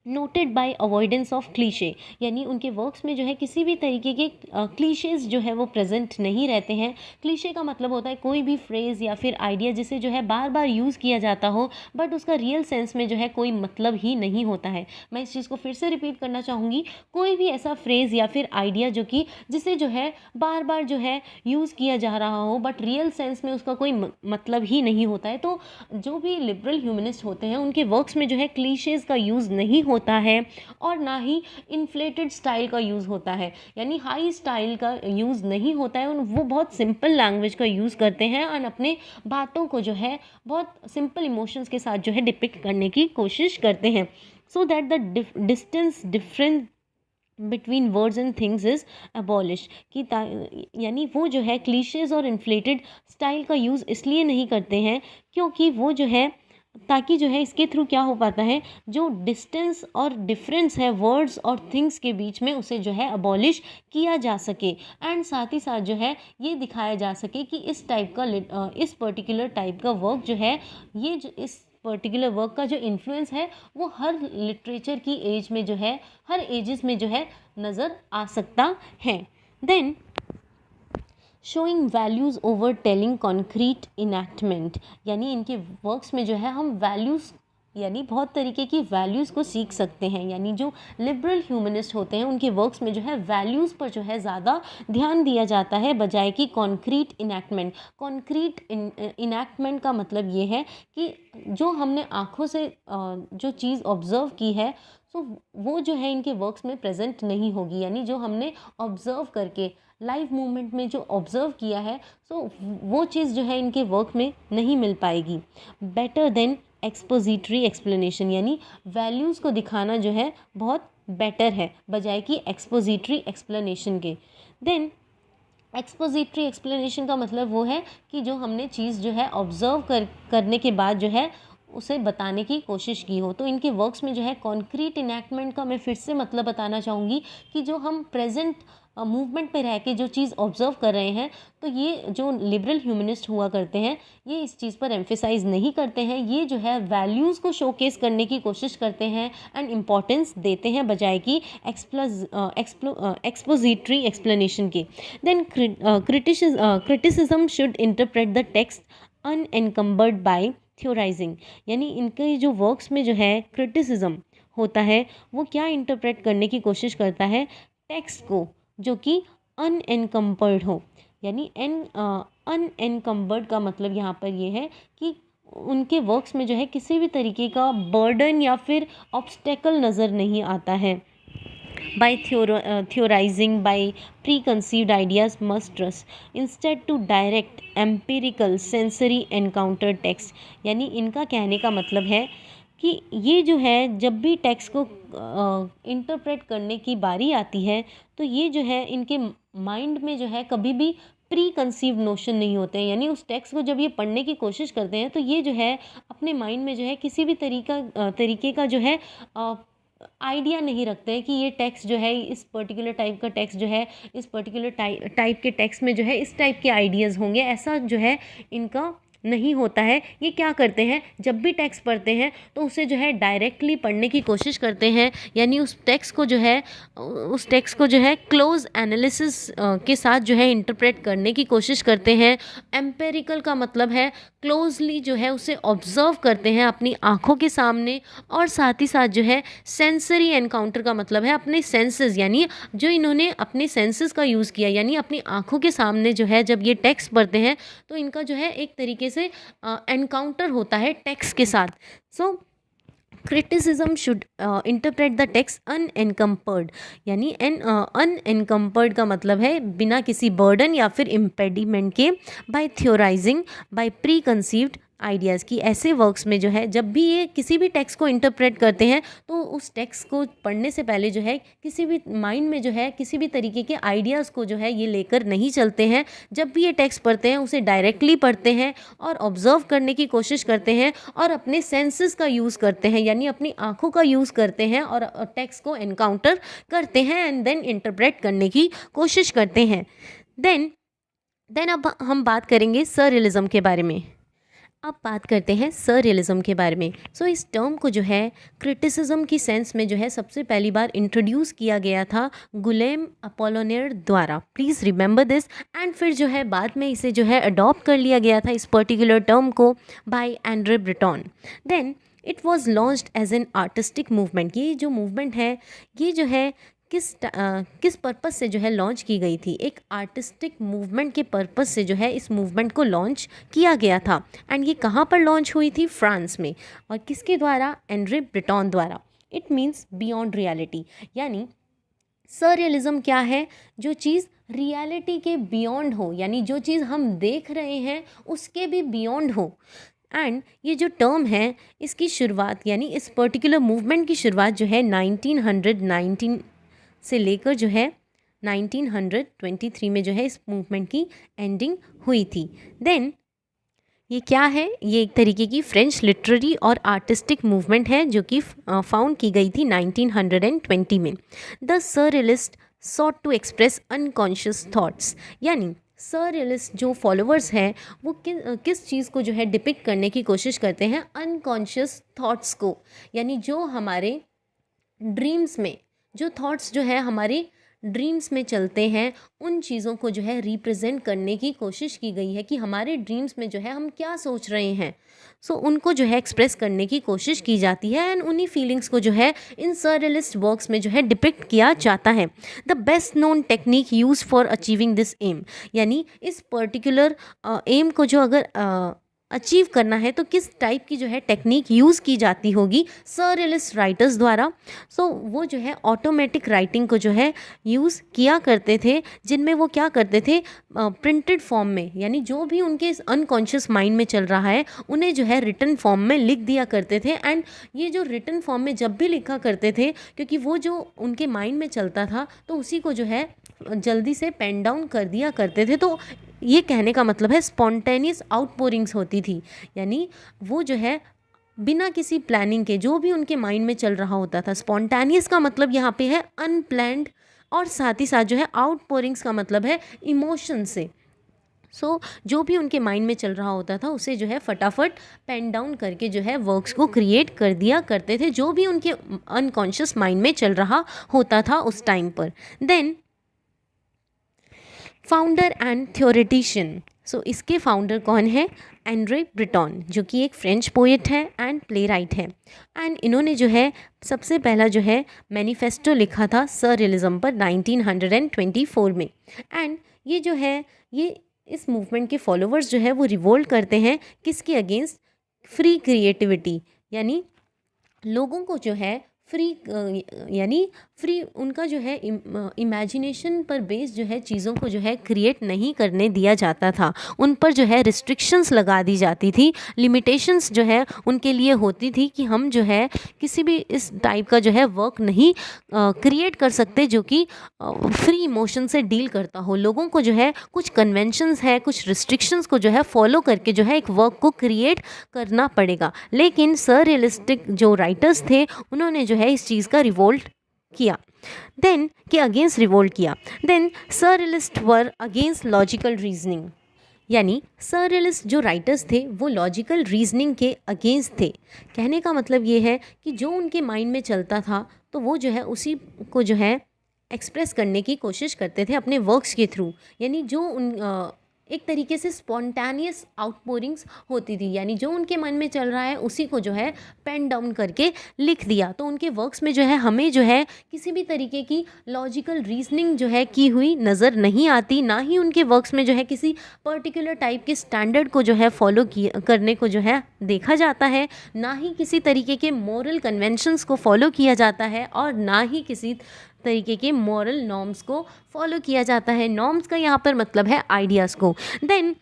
Noted bye avoidance of cliché, यानी उनके वर्क्स में जो है किसी भी तरीके के क्लीशेज जो है वो प्रेजेंट नहीं रहते हैं। क्लीशे का मतलब होता है कोई भी फ्रेज़ या फिर आइडिया जिसे जो है बार बार यूज़ किया जाता हो, बट उसका रियल सेंस में जो है कोई मतलब ही नहीं होता है। मैं इस चीज़ को फिर से रिपीट करना चाहूँगी, कोई भी ऐसा फ्रेज़ या फिर आइडिया जो कि जिसे जो है बार बार जो है यूज़ किया जा रहा हो, बट रियल सेंस में उसका कोई मतलब ही नहीं होता है। तो जो भी लिबरल ह्यूमनिस्ट होते हैं उनके वर्क्स में जो है क्लीशेज़ का यूज़ नहीं होता है, और ना ही इन्फ्लेटेड स्टाइल का यूज़ होता है, यानी हाई स्टाइल का यूज़ नहीं होता है। वो बहुत सिंपल लैंग्वेज का यूज़ करते हैं और अपने बातों को जो है बहुत सिंपल इमोशंस के साथ जो है डिपिक्ट करने की कोशिश करते हैं, so that the distance difference between words and things is abolish, कि यानी वो जो है क्लीशेज और इन्फ्लेटेड स्टाइल का यूज़ इसलिए नहीं करते हैं क्योंकि वो जो है, ताकि जो है इसके थ्रू क्या हो पाता है, जो डिस्टेंस और डिफरेंस है वर्ड्स और थिंग्स के बीच में, उसे जो है अबॉलिश किया जा सके, एंड साथ ही साथ जो है ये दिखाया जा सके कि इस टाइप का इस पर्टिकुलर टाइप का वर्क जो है, ये जो इस पर्टिकुलर वर्क का जो इन्फ्लुएंस है वो हर लिटरेचर की एज में जो है, हर एजेस में जो है नज़र आ सकता है। Then showing values over telling concrete enactment, यानी इनके वर्क्स में जो है हम वैल्यूज़, यानी बहुत तरीके की वैल्यूज़ को सीख सकते हैं। यानी जो लिबरल ह्यूमनिस्ट होते हैं उनके वर्क्स में जो है वैल्यूज़ पर जो है ज़्यादा ध्यान दिया जाता है, बजाय कि कॉन्क्रीट इनैक्टमेंट। कॉन्क्रीट इनैक्टमेंट का मतलब ये है कि जो हमने आँखों से जो चीज़ ऑब्ज़र्व की है, सो वो जो है इनके वर्क्स में प्रेजेंट नहीं होगी, यानी जो हमने ऑब्ज़र्व करके लाइव मूवमेंट में जो ऑब्ज़र्व किया है, सो वो चीज़ जो है इनके वर्क में नहीं मिल पाएगी। बेटर देन एक्सपोजिटरी एक्सप्लेनेशन, यानी वैल्यूज़ को दिखाना जो है बहुत बेटर है बजाय कि एक्सपोजिटरी एक्सप्लेनेशन के। देन एक्सपोजिटरी एक्सप्लेनेशन का मतलब वो है कि जो हमने चीज़ जो है ऑब्ज़र्व करने के बाद जो है उसे बताने की कोशिश की हो। तो इनके वर्क्स में जो है कॉन्क्रीट इनैक्टमेंट का मैं फिर से मतलब बताना चाहूँगी कि जो हम प्रेजेंट मूवमेंट पे रह के जो चीज़ ऑब्ज़र्व कर रहे हैं, तो ये जो लिबरल ह्यूमनिस्ट हुआ करते हैं ये इस चीज़ पर एम्फेसाइज नहीं करते हैं, ये जो है वैल्यूज़ को शोकेस करने की कोशिश करते हैं एंड इम्पॉर्टेंस देते हैं बजाय कि एक्सपोजिटरी एक्सप्लेनेशन की। Then criticism should interpret the text unencumbered by theorising, यानी इनके जो वर्क्स में जो है क्रिटिसिज्म होता है वो क्या इंटरप्रेट करने की कोशिश करता है, टेक्स्ट को जो कि अनएनकम्बर्ड हो, यानी अनएनकम्बर्ड का मतलब यहाँ पर ये है कि उनके वर्क्स में जो है किसी भी तरीके का बर्डन या फिर ऑब्स्टेकल नज़र नहीं आता है। by theorizing by preconceived ideas must trust instead to direct empirical sensory encounter text, यानी इनका कहने का मतलब है कि ये जो है जब भी टेक्स्ट को इंटरप्रेट करने की बारी आती है, तो ये जो है इनके माइंड में जो है कभी भी प्री कंसीव्ड नोशन नहीं होते हैं, यानी उस टेक्स्ट को जब ये पढ़ने की कोशिश करते हैं तो ये जो है अपने माइंड में जो है किसी भी तरीके का जो है आइडिया नहीं रखते हैं कि ये टेक्स्ट जो है इस पर्टिकुलर टाइप का टेक्स्ट जो है इस पर्टिकुलर टाइप के टेक्स्ट में जो है इस टाइप के आइडियाज़ होंगे, ऐसा जो है इनका नहीं होता है। ये क्या करते हैं, जब भी टेक्स्ट पढ़ते हैं तो उसे जो है डायरेक्टली पढ़ने की कोशिश करते हैं, यानी उस टेक्स्ट को जो है क्लोज एनालिसिस के साथ जो है इंटरप्रेट करने की कोशिश करते हैं। एम्पेरिकल का मतलब है क्लोजली जो है उसे ऑब्ज़र्व करते हैं अपनी आँखों के सामने, और साथ ही साथ जो है सेंसरी एनकाउंटर का मतलब है अपने सेंसेस, यानी जो इन्होंने अपने सेंसेस का यूज़ किया, यानी अपनी आँखों के सामने जो है जब ये टेक्स्ट पढ़ते हैं तो इनका जो है एक तरीके से एनकाउंटर होता है टेक्स्ट के साथ। So criticism should interpret the text unencumbered, यानी अनएनकम्पर्ड का मतलब है बिना किसी बर्डन या फिर इम्पेडिमेंट के, by theorising by preconceived ideas की ऐसे वर्क्स में जो है जब भी ये किसी भी टेक्स्ट को इंटरप्रेट करते हैं तो उस टेक्स्ट को पढ़ने से पहले जो है किसी भी माइंड में जो है किसी भी तरीके के आइडियाज़ को जो है ये लेकर नहीं चलते हैं। जब भी ये टेक्स्ट पढ़ते हैं उसे डायरेक्टली पढ़ते हैं और ऑब्जर्व करने की कोशिश करते हैं और अपने सेंसेस का यूज़ करते हैं, यानी अपनी आँखों का यूज़ करते हैं और टेक्स्ट को एनकाउंटर करते हैं एंड देन इंटरप्रेट करने की कोशिश करते हैं। देन अब हम बात करेंगे सररियलिज्म के बारे में। अब बात करते हैं सररियलिज्म के बारे में। इस टर्म को जो है क्रिटिसिज्म की सेंस में जो है सबसे पहली बार इंट्रोड्यूस किया गया था गुलेम अपोलोनियर द्वारा, प्लीज़ रिमेंबर दिस। एंड फिर जो है बाद में इसे जो है अडॉप्ट कर लिया गया था इस पर्टिकुलर टर्म को by Andre Breton. Then it was launched as an artistic movement. ये जो मूवमेंट है ये जो है किस पर्पस से जो है लॉन्च की गई थी, एक आर्टिस्टिक मूवमेंट के पर्पस से जो है इस मूवमेंट को लॉन्च किया गया था। एंड ये कहाँ पर लॉन्च हुई थी? फ्रांस में। और किसके द्वारा? एंड्रे ब्रेटन द्वारा। इट मीन्स बियॉन्ड रियलिटी, यानी सररियलिज्म क्या है? जो चीज़ रियलिटी के बियॉन्ड हो, यानी जो चीज़ हम देख रहे हैं उसके भी बियॉन्ड हो। एंड ये जो टर्म है इसकी शुरुआत, यानी इस पर्टिकुलर मूवमेंट की शुरुआत जो है 1919 से लेकर जो है 1923 में जो है इस मूवमेंट की एंडिंग हुई थी। देन ये क्या है? ये एक तरीके की फ्रेंच लिटरेरी और आर्टिस्टिक मूवमेंट है जो कि फाउंड की गई थी 1920 में। The surrealist sought to express unconscious thoughts, यानी सररियलिस्ट जो फॉलोअर्स हैं वो किस चीज़ को जो है डिपिक्ट करने की कोशिश करते हैं? अनकॉन्शियस थॉट्स को, यानी जो हमारे ड्रीम्स में जो थॉट्स जो है हमारे ड्रीम्स में चलते हैं उन चीज़ों को जो है रिप्रेजेंट करने की कोशिश की गई है कि हमारे ड्रीम्स में जो है हम क्या सोच रहे हैं। उनको जो है एक्सप्रेस करने की कोशिश की जाती है एंड उन्हीं फीलिंग्स को जो है इन सररियलिस्ट वर्क्स में जो है डिपिक्ट किया जाता है। The best known technique use for achieving this aim, यानी इस पर्टिकुलर एम को जो अगर अचीव करना है तो किस टाइप की जो है टेक्निक यूज़ की जाती होगी सररियलिस्ट राइटर्स द्वारा। वो जो है ऑटोमेटिक राइटिंग को जो है यूज़ किया करते थे, जिनमें वो क्या करते थे? प्रिंटेड फॉर्म में, यानी जो भी उनके अनकॉन्शियस माइंड में चल रहा है उन्हें जो है रिटन फॉर्म में लिख दिया करते थे। एंड ये जो रिटन फॉर्म में जब भी लिखा करते थे, क्योंकि वो जो उनके माइंड में चलता था तो उसी को जो है जल्दी से पेन डाउन कर दिया करते थे। तो ये कहने का मतलब है स्पॉन्टेनियस आउटपोरिंग्स होती थी, यानी वो जो है बिना किसी प्लानिंग के जो भी उनके माइंड में चल रहा होता था। स्पॉन्टेनियस का मतलब यहाँ पे है अनप्लैन्ड, और साथ ही साथ जो है आउटपोरिंग्स का मतलब है इमोशन से। जो भी उनके माइंड में चल रहा होता था उसे जो है फटाफट पेन डाउन करके जो है वर्क्स को क्रिएट कर दिया करते थे, जो भी उनके अनकॉन्शियस माइंड में चल रहा होता था उस टाइम पर। Then founder and theoretician. इसके फाउंडर कौन है? एंड्रे ब्रेटन, जो कि एक फ्रेंच पोएट है एंड प्ले राइट है। एंड इन्होंने जो है सबसे पहला जो है मैनिफेस्टो लिखा था सररियलिज्म पर 1924 में। एंड ये जो है ये इस मूवमेंट के फॉलोअर्स जो है वो रिवोल्ट करते हैं किसके अगेंस्ट? फ्री क्रिएटिविटी, यानी लोगों को जो है यानी फ्री उनका जो है इमेजिनेशन पर बेस्ड जो है चीज़ों को जो है क्रिएट नहीं करने दिया जाता था। उन पर जो है रिस्ट्रिक्शंस लगा दी जाती थी, लिमिटेशंस जो है उनके लिए होती थी कि हम जो है किसी भी इस टाइप का जो है वर्क नहीं क्रिएट कर सकते जो कि फ्री इमोशन से डील करता हो। लोगों को जो है कुछ कन्वेंशंस है, कुछ रिस्ट्रिक्शंस को जो है फॉलो करके जो है एक वर्क को क्रिएट करना पड़ेगा। लेकिन सररियलिस्टिक जो राइटर्स थे उन्होंने जो है इस चीज़ का रिवोल्ट किया। देन के अगेंस्ट रिवोल्ट किया। Then surrealist were against logical reasoning, यानी सररियलिस्ट जो राइटर्स थे वो लॉजिकल रीजनिंग के अगेंस्ट थे। कहने का मतलब ये है कि जो उनके माइंड में चलता था तो वो जो है उसी को जो है एक्सप्रेस करने की कोशिश करते थे अपने वर्क्स के थ्रू, यानी जो एक तरीके से स्पॉन्टेनियस आउटपोरिंग्स होती थी, यानी जो उनके मन में चल रहा है उसी को जो है पेन डाउन करके लिख दिया। तो उनके वर्क्स में जो है हमें जो है किसी भी तरीके की लॉजिकल रीजनिंग जो है की हुई नज़र नहीं आती, ना ही उनके वर्क्स में जो है किसी पर्टिकुलर टाइप के स्टैंडर्ड को जो है फॉलो करने को जो है देखा जाता है, ना ही किसी तरीके के मॉरल कन्वेंशंस को फॉलो किया जाता है, और ना ही किसी तरीके के मॉरल नॉर्म्स को फॉलो किया जाता है। नॉर्म्स का यहाँ पर मतलब है आइडियाज़ को। Then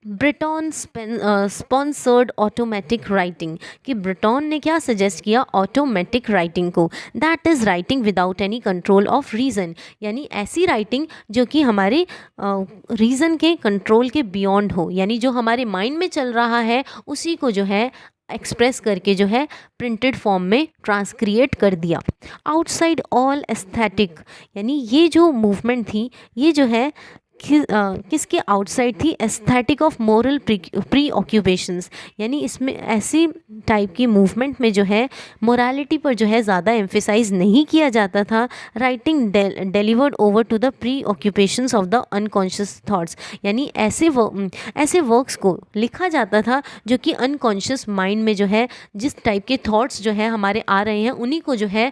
Breton sponsored automatic writing, कि ब्रिटॉन ने क्या सजेस्ट किया, ऑटोमेटिक राइटिंग को, that is writing without any control of reason, यानी ऐसी राइटिंग जो कि हमारे रीज़न के कंट्रोल के बियॉन्ड हो, यानी जो हमारे माइंड में चल रहा है उसी को जो है एक्सप्रेस करके जो है प्रिंटेड फॉर्म में ट्रांसक्रिएट कर दिया। आउटसाइड ऑल एस्थेटिक, यानी ये जो मूवमेंट थी ये जो है किसके आउटसाइड थी, aesthetic of moral pre occupations, यानी इसमें ऐसी टाइप की मूवमेंट में जो है मोरालिटी पर जो है ज़्यादा एम्फेसाइज नहीं किया जाता था। Writing delivered over to the preoccupations of the unconscious thoughts, यानी ऐसे वर्क्स को लिखा जाता था जो कि अनकॉन्शियस माइंड में जो है जिस टाइप के थॉट्स जो है हमारे आ रहे हैं उन्हीं को जो है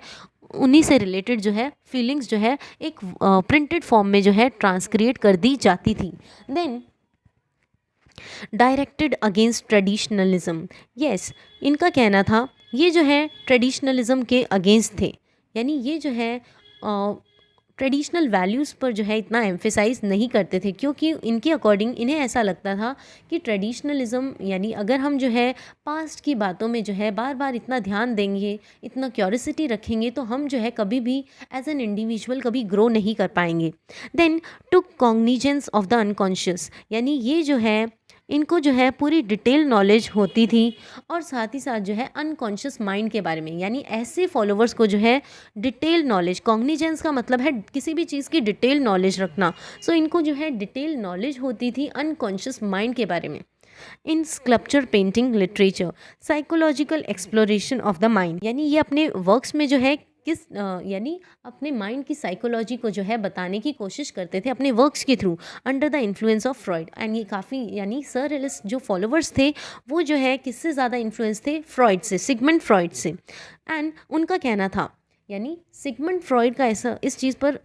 उन्हीं से रिलेटेड जो है फीलिंग्स जो है एक प्रिंटेड फॉर्म में जो है ट्रांसक्रिएट कर दी जाती थी। Then directed against traditionalism, yes, इनका कहना था ये जो है ट्रेडिशनलिज्म के अगेंस्ट थे, यानी ये जो है ट्रेडिशनल वैल्यूज़ पर जो है इतना एम्फेसाइज नहीं करते थे, क्योंकि इनके अकॉर्डिंग इन्हें ऐसा लगता था कि ट्रेडिशनलिज्म यानी अगर हम जो है पास्ट की बातों में जो है बार बार इतना ध्यान देंगे, इतना क्यूरियोसिटी रखेंगे, तो हम जो है कभी भी एज एन इंडिविजुअल कभी ग्रो नहीं कर पाएंगे। Then took cognizance of the unconscious, यानी ये जो है इनको जो है पूरी डिटेल नॉलेज होती थी और साथ ही साथ जो है अनकॉन्शियस माइंड के बारे में, यानी ऐसे फॉलोवर्स को जो है डिटेल नॉलेज, कॉग्निजेंस का मतलब है किसी भी चीज़ की डिटेल नॉलेज रखना, सो इनको जो है डिटेल नॉलेज होती थी अनकॉन्शियस माइंड के बारे में। In sculpture, painting, literature, psychological exploration of the mind, यानी ये अपने वर्क्स में जो है यानी अपने माइंड की साइकोलॉजी को जो है बताने की कोशिश करते थे अपने वर्क्स के through under the influence of Freud. And ये काफ़ी यानी सर एलिस जो फॉलोवर्स थे वो जो है किससे ज़्यादा इन्फ्लुएंस थे, फ्रॉइड से, सिगमंड फ्रॉइड से। एंड उनका कहना था, यानी सिगमंड फ्रॉइड का ऐसा इस चीज़ पर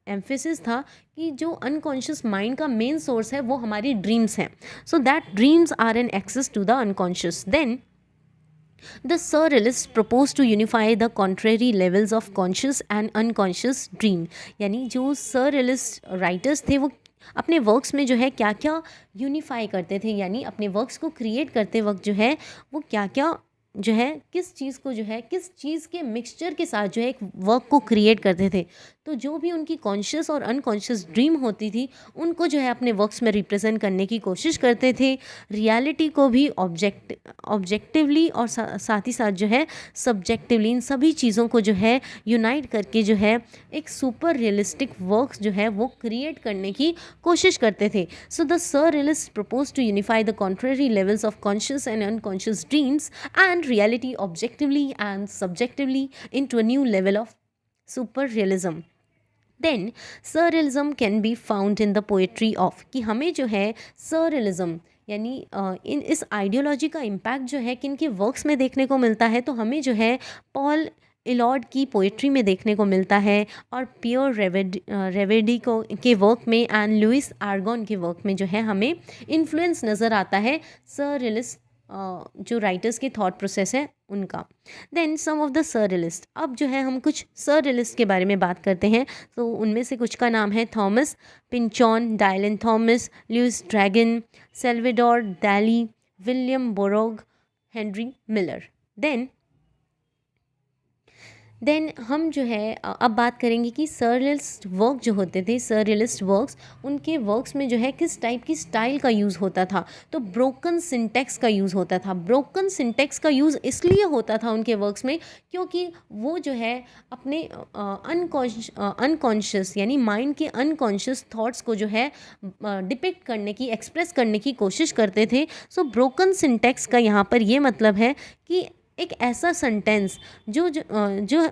एम्फेसिस था कि जो अनकॉन्शियस माइंड का मेन सोर्स है वो हमारी ड्रीम्स हैं, so that dreams are an access to the unconscious. Then the surrealists proposed to unify the contrary levels of conscious and unconscious dream, यानी जो surrealist राइटर्स थे वो अपने वर्क्स में जो है क्या क्या यूनिफाई करते थे, यानी अपने वर्क्स को क्रिएट करते वक्त जो है वो क्या क्या जो है किस चीज़ को जो है किस चीज़ के मिक्सचर के साथ जो है एक वर्क को क्रिएट करते थे। तो जो भी उनकी कॉन्शियस और अनकॉन्शियस ड्रीम होती थी उनको जो है अपने वर्क्स में रिप्रेजेंट करने की कोशिश करते थे। रियलिटी को भी ऑब्जेक्टिवली और साथ ही साथ जो है सब्जेक्टिवली, इन सभी चीज़ों को जो है यूनाइट करके जो है एक सुपर रियलिस्टिक वर्क्स जो है वो क्रिएट करने की कोशिश करते थे। So the surrealists proposed to unify the contrary levels of conscious and unconscious dreams and reality objectively and subjectively into a new level of super realism. Then surrealism can be found in the poetry of, कि हमें जो है सररियलिज्म यानी इन इस आइडियोलॉजी का इम्पैक्ट जो है किन के वर्क्स में देखने को मिलता है, तो हमें जो है पॉल इलॉड की पोएट्री में देखने को मिलता है और पियर रेवेडी को के वर्क में एंड लुइस आर्गोन के वर्क में जो है हमें इन्फ्लुएंस नज़र आता है सररियलिस्ट जो राइटर्स के थॉट प्रोसेस है उनका। देन सम ऑफ द सररियलिस्ट, अब जो है हम कुछ सररियलिस्ट के बारे में बात करते हैं, तो उनमें से कुछ का नाम है Thomas Pynchon, Dylan Thomas, Louis Aragon, Salvador Dali, William Burroughs, Henry Miller. Then हम जो है अब बात करेंगे कि सररियलिस्ट वर्क जो होते थे, सररियलिस्ट वर्क्स, उनके वर्क्स में जो है किस टाइप की स्टाइल का यूज़ होता था, तो ब्रोकन सिंटेक्स का यूज़ होता था। ब्रोकन सिंटेक्स का यूज़ इसलिए होता था उनके वर्क्स में क्योंकि वो जो है अपने अनकॉन्शियस यानी माइंड के अनकॉन्शियस थॉट्स को जो है डिपिक्ट करने की, एक्सप्रेस करने की कोशिश करते थे। सो ब्रोकन सिंटेक्स का यहाँ पर ये मतलब है कि एक ऐसा सेंटेंस जो जो, जो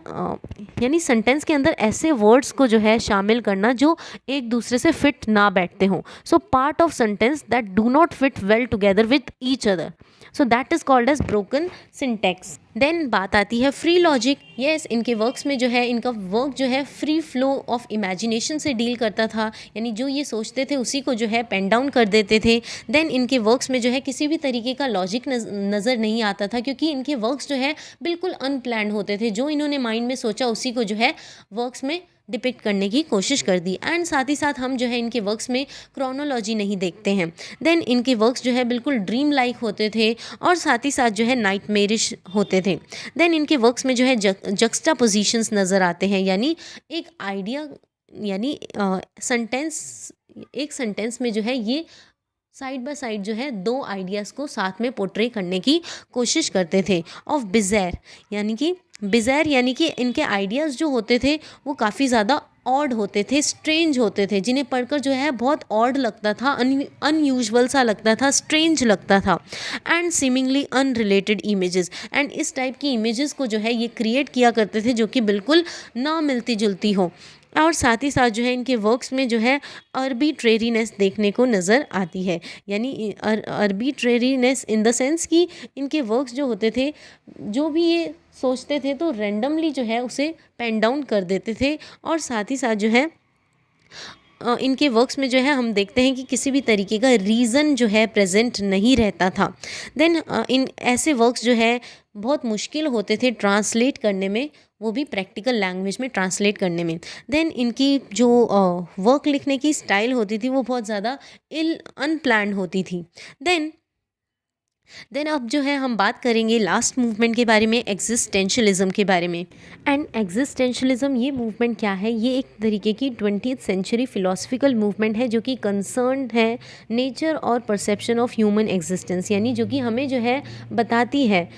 यानी सेंटेंस के अंदर ऐसे वर्ड्स को जो है शामिल करना जो एक दूसरे से फिट ना बैठते हों, so part of sentence that do not fit well together with each other, so that is called as broken syntax. Then बात आती है फ्री लॉजिक। यस, इनके वर्क्स में जो है इनका वर्क जो है फ्री फ्लो ऑफ इमेजिनेशन से डील करता था, यानी जो ये सोचते थे उसी को जो है पेन डाउन कर देते थे। देन इनके वर्क्स में जो है किसी भी तरीके का लॉजिक नज़र नहीं आता था क्योंकि इनके वर्क्स जो है बिल्कुल अनप्लान्ड होते थे, जो इन्होंने माइंड में सोचा उसी को जो है वर्क्स में डिपिक्ट करने की कोशिश कर दी। एंड साथ ही साथ हम जो है इनके वर्क्स में क्रोनोलॉजी नहीं देखते हैं। देन इनके वर्क्स जो है बिल्कुल ड्रीम लाइक होते थे और साथ ही साथ जो है नाइटमेरिश होते थे। देन इनके वर्क्स में जो है जक्स्टा पोजिशंस नज़र आते हैं, यानी एक आइडिया, यानी सेंटेंस, एक सेंटेंस में जो है ये साइड बाय साइड जो है दो आइडियाज़ को साथ में पोर्ट्रे करने की कोशिश करते थे। ऑफ बिज़ार, यानी कि इनके आइडियाज़ जो होते थे वो काफ़ी ज़्यादा ऑड होते थे, स्ट्रेंज होते थे, जिन्हें पढ़कर जो है बहुत ऑड लगता था, अनयूजुअल सा लगता था, स्ट्रेंज लगता था। And seemingly unrelated images, and इस टाइप की इमेजेस को जो है ये क्रिएट किया करते थे जो कि बिल्कुल ना मिलती जुलती हो। और साथ ही साथ जो है इनके वर्क्स में जो है आर्बिट्रेरीनेस देखने को नज़र आती है, यानी आर्बिट्रेरीनेस इन द सेंस कि इनके वर्क्स जो होते थे, जो भी ये सोचते थे तो रैंडमली जो है उसे पेन डाउन कर देते थे। और साथ ही साथ जो है इनके वर्क्स में जो है हम देखते हैं कि किसी भी तरीके का रीज़न जो है प्रेजेंट नहीं रहता था। देन इन ऐसे वर्क्स जो है बहुत मुश्किल होते थे ट्रांसलेट करने में, वो भी प्रैक्टिकल लैंग्वेज में ट्रांसलेट करने में। देन इनकी जो वर्क लिखने की स्टाइल होती थी वो बहुत ज़्यादा अनप्लान्ड होती थी। देन अब जो है हम बात करेंगे लास्ट मूवमेंट के बारे में, एग्जिस्टेंशलिज्म के बारे में। एंड एग्जिस्टेंशलिज्म ये मूवमेंट क्या है, ये एक तरीके की 20th सेंचुरी फिलोसफिकल मूवमेंट है जो कि कंसर्न्ड है नेचर और परसेप्शन ऑफ ह्यूमन एग्जिस्टेंस, यानी जो कि हमें जो है बताती है,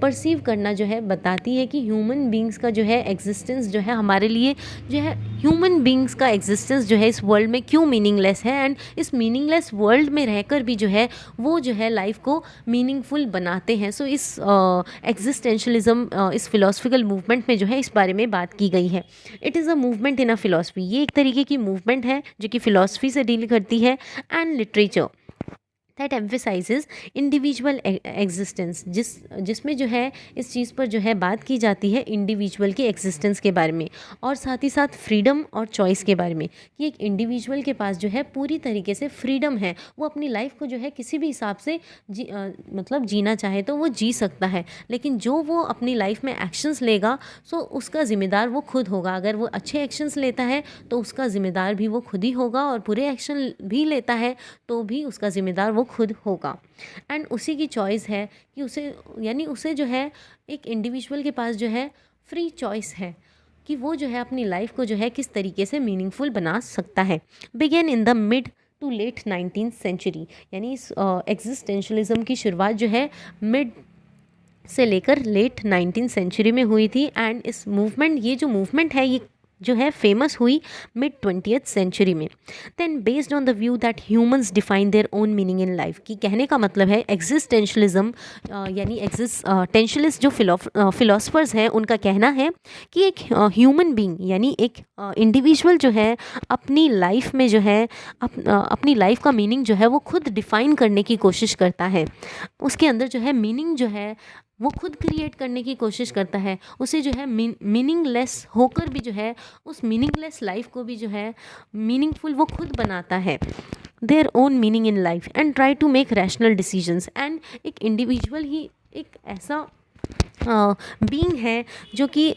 परसीव करना जो है बताती है कि ह्यूमन बींग्स का जो है एग्जिस्टेंस जो है हमारे लिए जो है, ह्यूमन बींग्स का एग्जिस्टेंस जो है इस वर्ल्ड में क्यों मीनिंगलेस है। एंड इस मीनिंगलेस वर्ल्ड में रहकर भी जो है वो जो है लाइफ को मीनिंगफुल बनाते हैं। सो इस एग्जिस्टेंशलिज्म, इस फिलोसफिकल मूवमेंट में जो है इस बारे में बात की गई है। It is a movement in a philosophy, ये एक तरीके की मूवमेंट है जो कि फिलोसफी से डील करती है, and literature that emphasises individual existence, जिसमें जो है इस चीज़ पर जो है बात की जाती है इंडिविजुअल के एग्जिस्टेंस के बारे में, और साथ ही साथ फ्रीडम और चॉइस के बारे में, कि एक इंडिविजुअल के पास जो है पूरी तरीके से फ्रीडम है, वो अपनी लाइफ को जो है किसी भी हिसाब से मतलब जीना चाहे तो वो जी सकता है, लेकिन जो वो अपनी लाइफ में एक्शंस लेगा सो उसका ज़िम्मेदार वो खुद होगा। अगर वो अच्छे एक्शंस लेता है तो उसका ज़िम्मेदार भी वो खुद ही होगा, और बुरे एक्शन भी लेता है तो भी उसका ज़िम्मेदार वो खुद होगा। एंड उसी की चॉइस है कि उसे जो है एक इंडिविजुअल के पास जो है फ्री चॉइस है कि वो जो है अपनी लाइफ को जो है किस तरीके से मीनिंगफुल बना सकता है। Begin in the mid to late 19th century, यानी इस एग्जिस्टेंशलिज्म की शुरुआत जो है मिड से लेकर लेट 19th सेंचुरी में हुई थी। एंड ये जो मूवमेंट है ये जो है फेमस हुई मिड 20th सेंचुरी में। Then based on the view that humans define their own meaning in life, की कहने का मतलब है एग्जिस्टेंशलिज्म, यानी एग्जिस्टेंशलिस्ट जो फिलोसफर्स हैं उनका कहना है कि एक ह्यूमन बीइंग, यानी एक इंडिविजुअल जो है अपनी लाइफ में जो है अपनी लाइफ का मीनिंग जो है वो खुद डिफाइन करने की कोशिश करता है। उसके अंदर जो है मीनिंग जो है वो खुद क्रिएट करने की कोशिश करता है। उसे जो है मीनिंगलेस होकर भी जो है उस मीनिंगलेस लाइफ को भी जो है मीनिंगफुल वो खुद बनाता है, their own meaning in life, and try to make rational decisions. And एक इंडिविजुअल ही एक ऐसा बीइंग है जो कि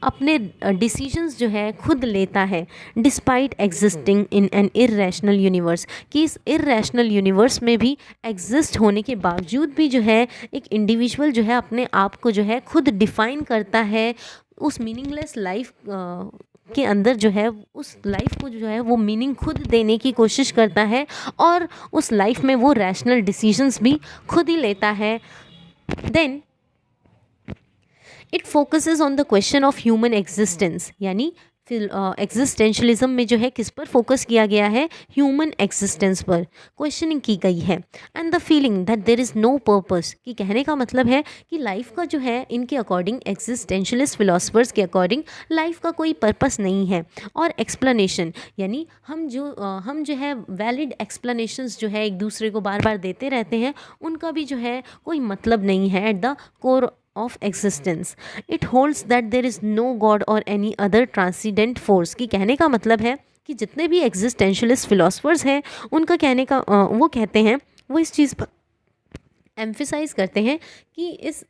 अपने डिसीजंस जो है खुद लेता है, despite existing in an irrational universe, कि इस इर्रेशनल यूनिवर्स में भी एग्जिस्ट होने के बावजूद भी जो है एक इंडिविजुअल जो है अपने आप को जो है खुद डिफाइन करता है, उस मीनिंगलेस लाइफ के अंदर जो है उस लाइफ को जो है वो मीनिंग खुद देने की कोशिश करता है, और उस लाइफ में वो रैशनल डिसीजंस भी खुद ही लेता है। Then it focuses on the question of human existence, यानी एग्जिस्टेंशलिज्म में जो है किस पर फोकस किया गया है, ह्यूमन एग्जिस्टेंस पर क्वेश्चनिंग की गई है। And the feeling that there is no purpose, की कहने का मतलब है कि लाइफ का जो है इनके अकॉर्डिंग, एग्जिस्टेंशलिस्ट फिलोसफर्स के अकॉर्डिंग लाइफ का कोई पर्पस नहीं है। और एक्सप्लेनेशन, यानी हम जो है वैलिड एक्सप्लेनेशंस जो है एक दूसरे को बार बार देते रहते हैं, उनका भी जो है कोई मतलब नहीं है at the core of existence. It holds that there is no God or any other transcendent force, की कहने का मतलब है कि जितने भी एग्जिस्टेंशलिस्ट फिलोसफर्स हैं उनका कहने का वो कहते हैं, वो इस चीज़ पर एम्फिसाइज करते हैं कि इस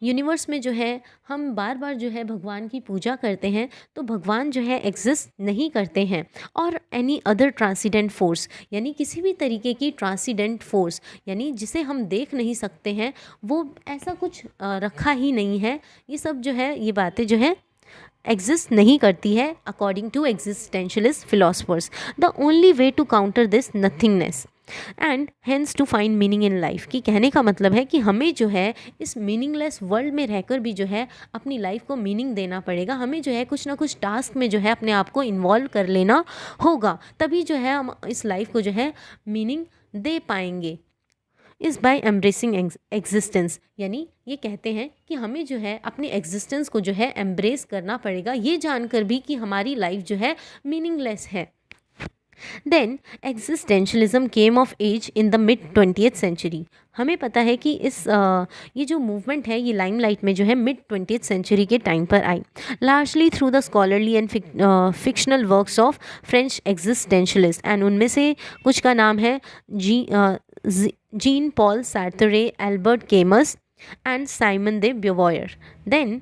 यूनिवर्स में जो है हम बार बार जो है भगवान की पूजा करते हैं तो भगवान जो है एग्जिस्ट नहीं करते हैं, और एनी अदर ट्रांसीडेंट फोर्स यानी किसी भी तरीके की ट्रांसीडेंट फोर्स यानी जिसे हम देख नहीं सकते हैं, वो ऐसा कुछ रखा ही नहीं है। ये सब जो है ये बातें जो है एग्जिस्ट नहीं करती है according to existentialist philosophers. The only way to counter this nothingness and hence to find meaning in life, की कहने का मतलब है कि हमें जो है इस मीनिंगलेस वर्ल्ड में रहकर भी जो है अपनी लाइफ को मीनिंग देना पड़ेगा। हमें जो है कुछ ना कुछ टास्क में जो है अपने आप को इन्वॉल्व कर लेना होगा, तभी जो है हम इस लाइफ को जो है मीनिंग दे पाएंगे। इज़ बाय एम्ब्रेसिंग एग्जिस्टेंस, यानी ये कहते हैं कि हमें जो है अपनी एग्जिस्टेंस को जो है एम्ब्रेस करना पड़ेगा, ये जानकर भी कि हमारी लाइफ जो है मीनिंगलेस है। Then existentialism came of age in the mid 20th century. हमें पता है कि ये जो मूवमेंट है ये लाइमलाइट में जो है मिड 20th सेंचुरी के टाइम पर आई, largely through the scholarly and fictional works of French existentialist, and उनमें से कुछ का नाम है Jean Paul Sartre, Albert Camus and Simone de Beauvoir. Then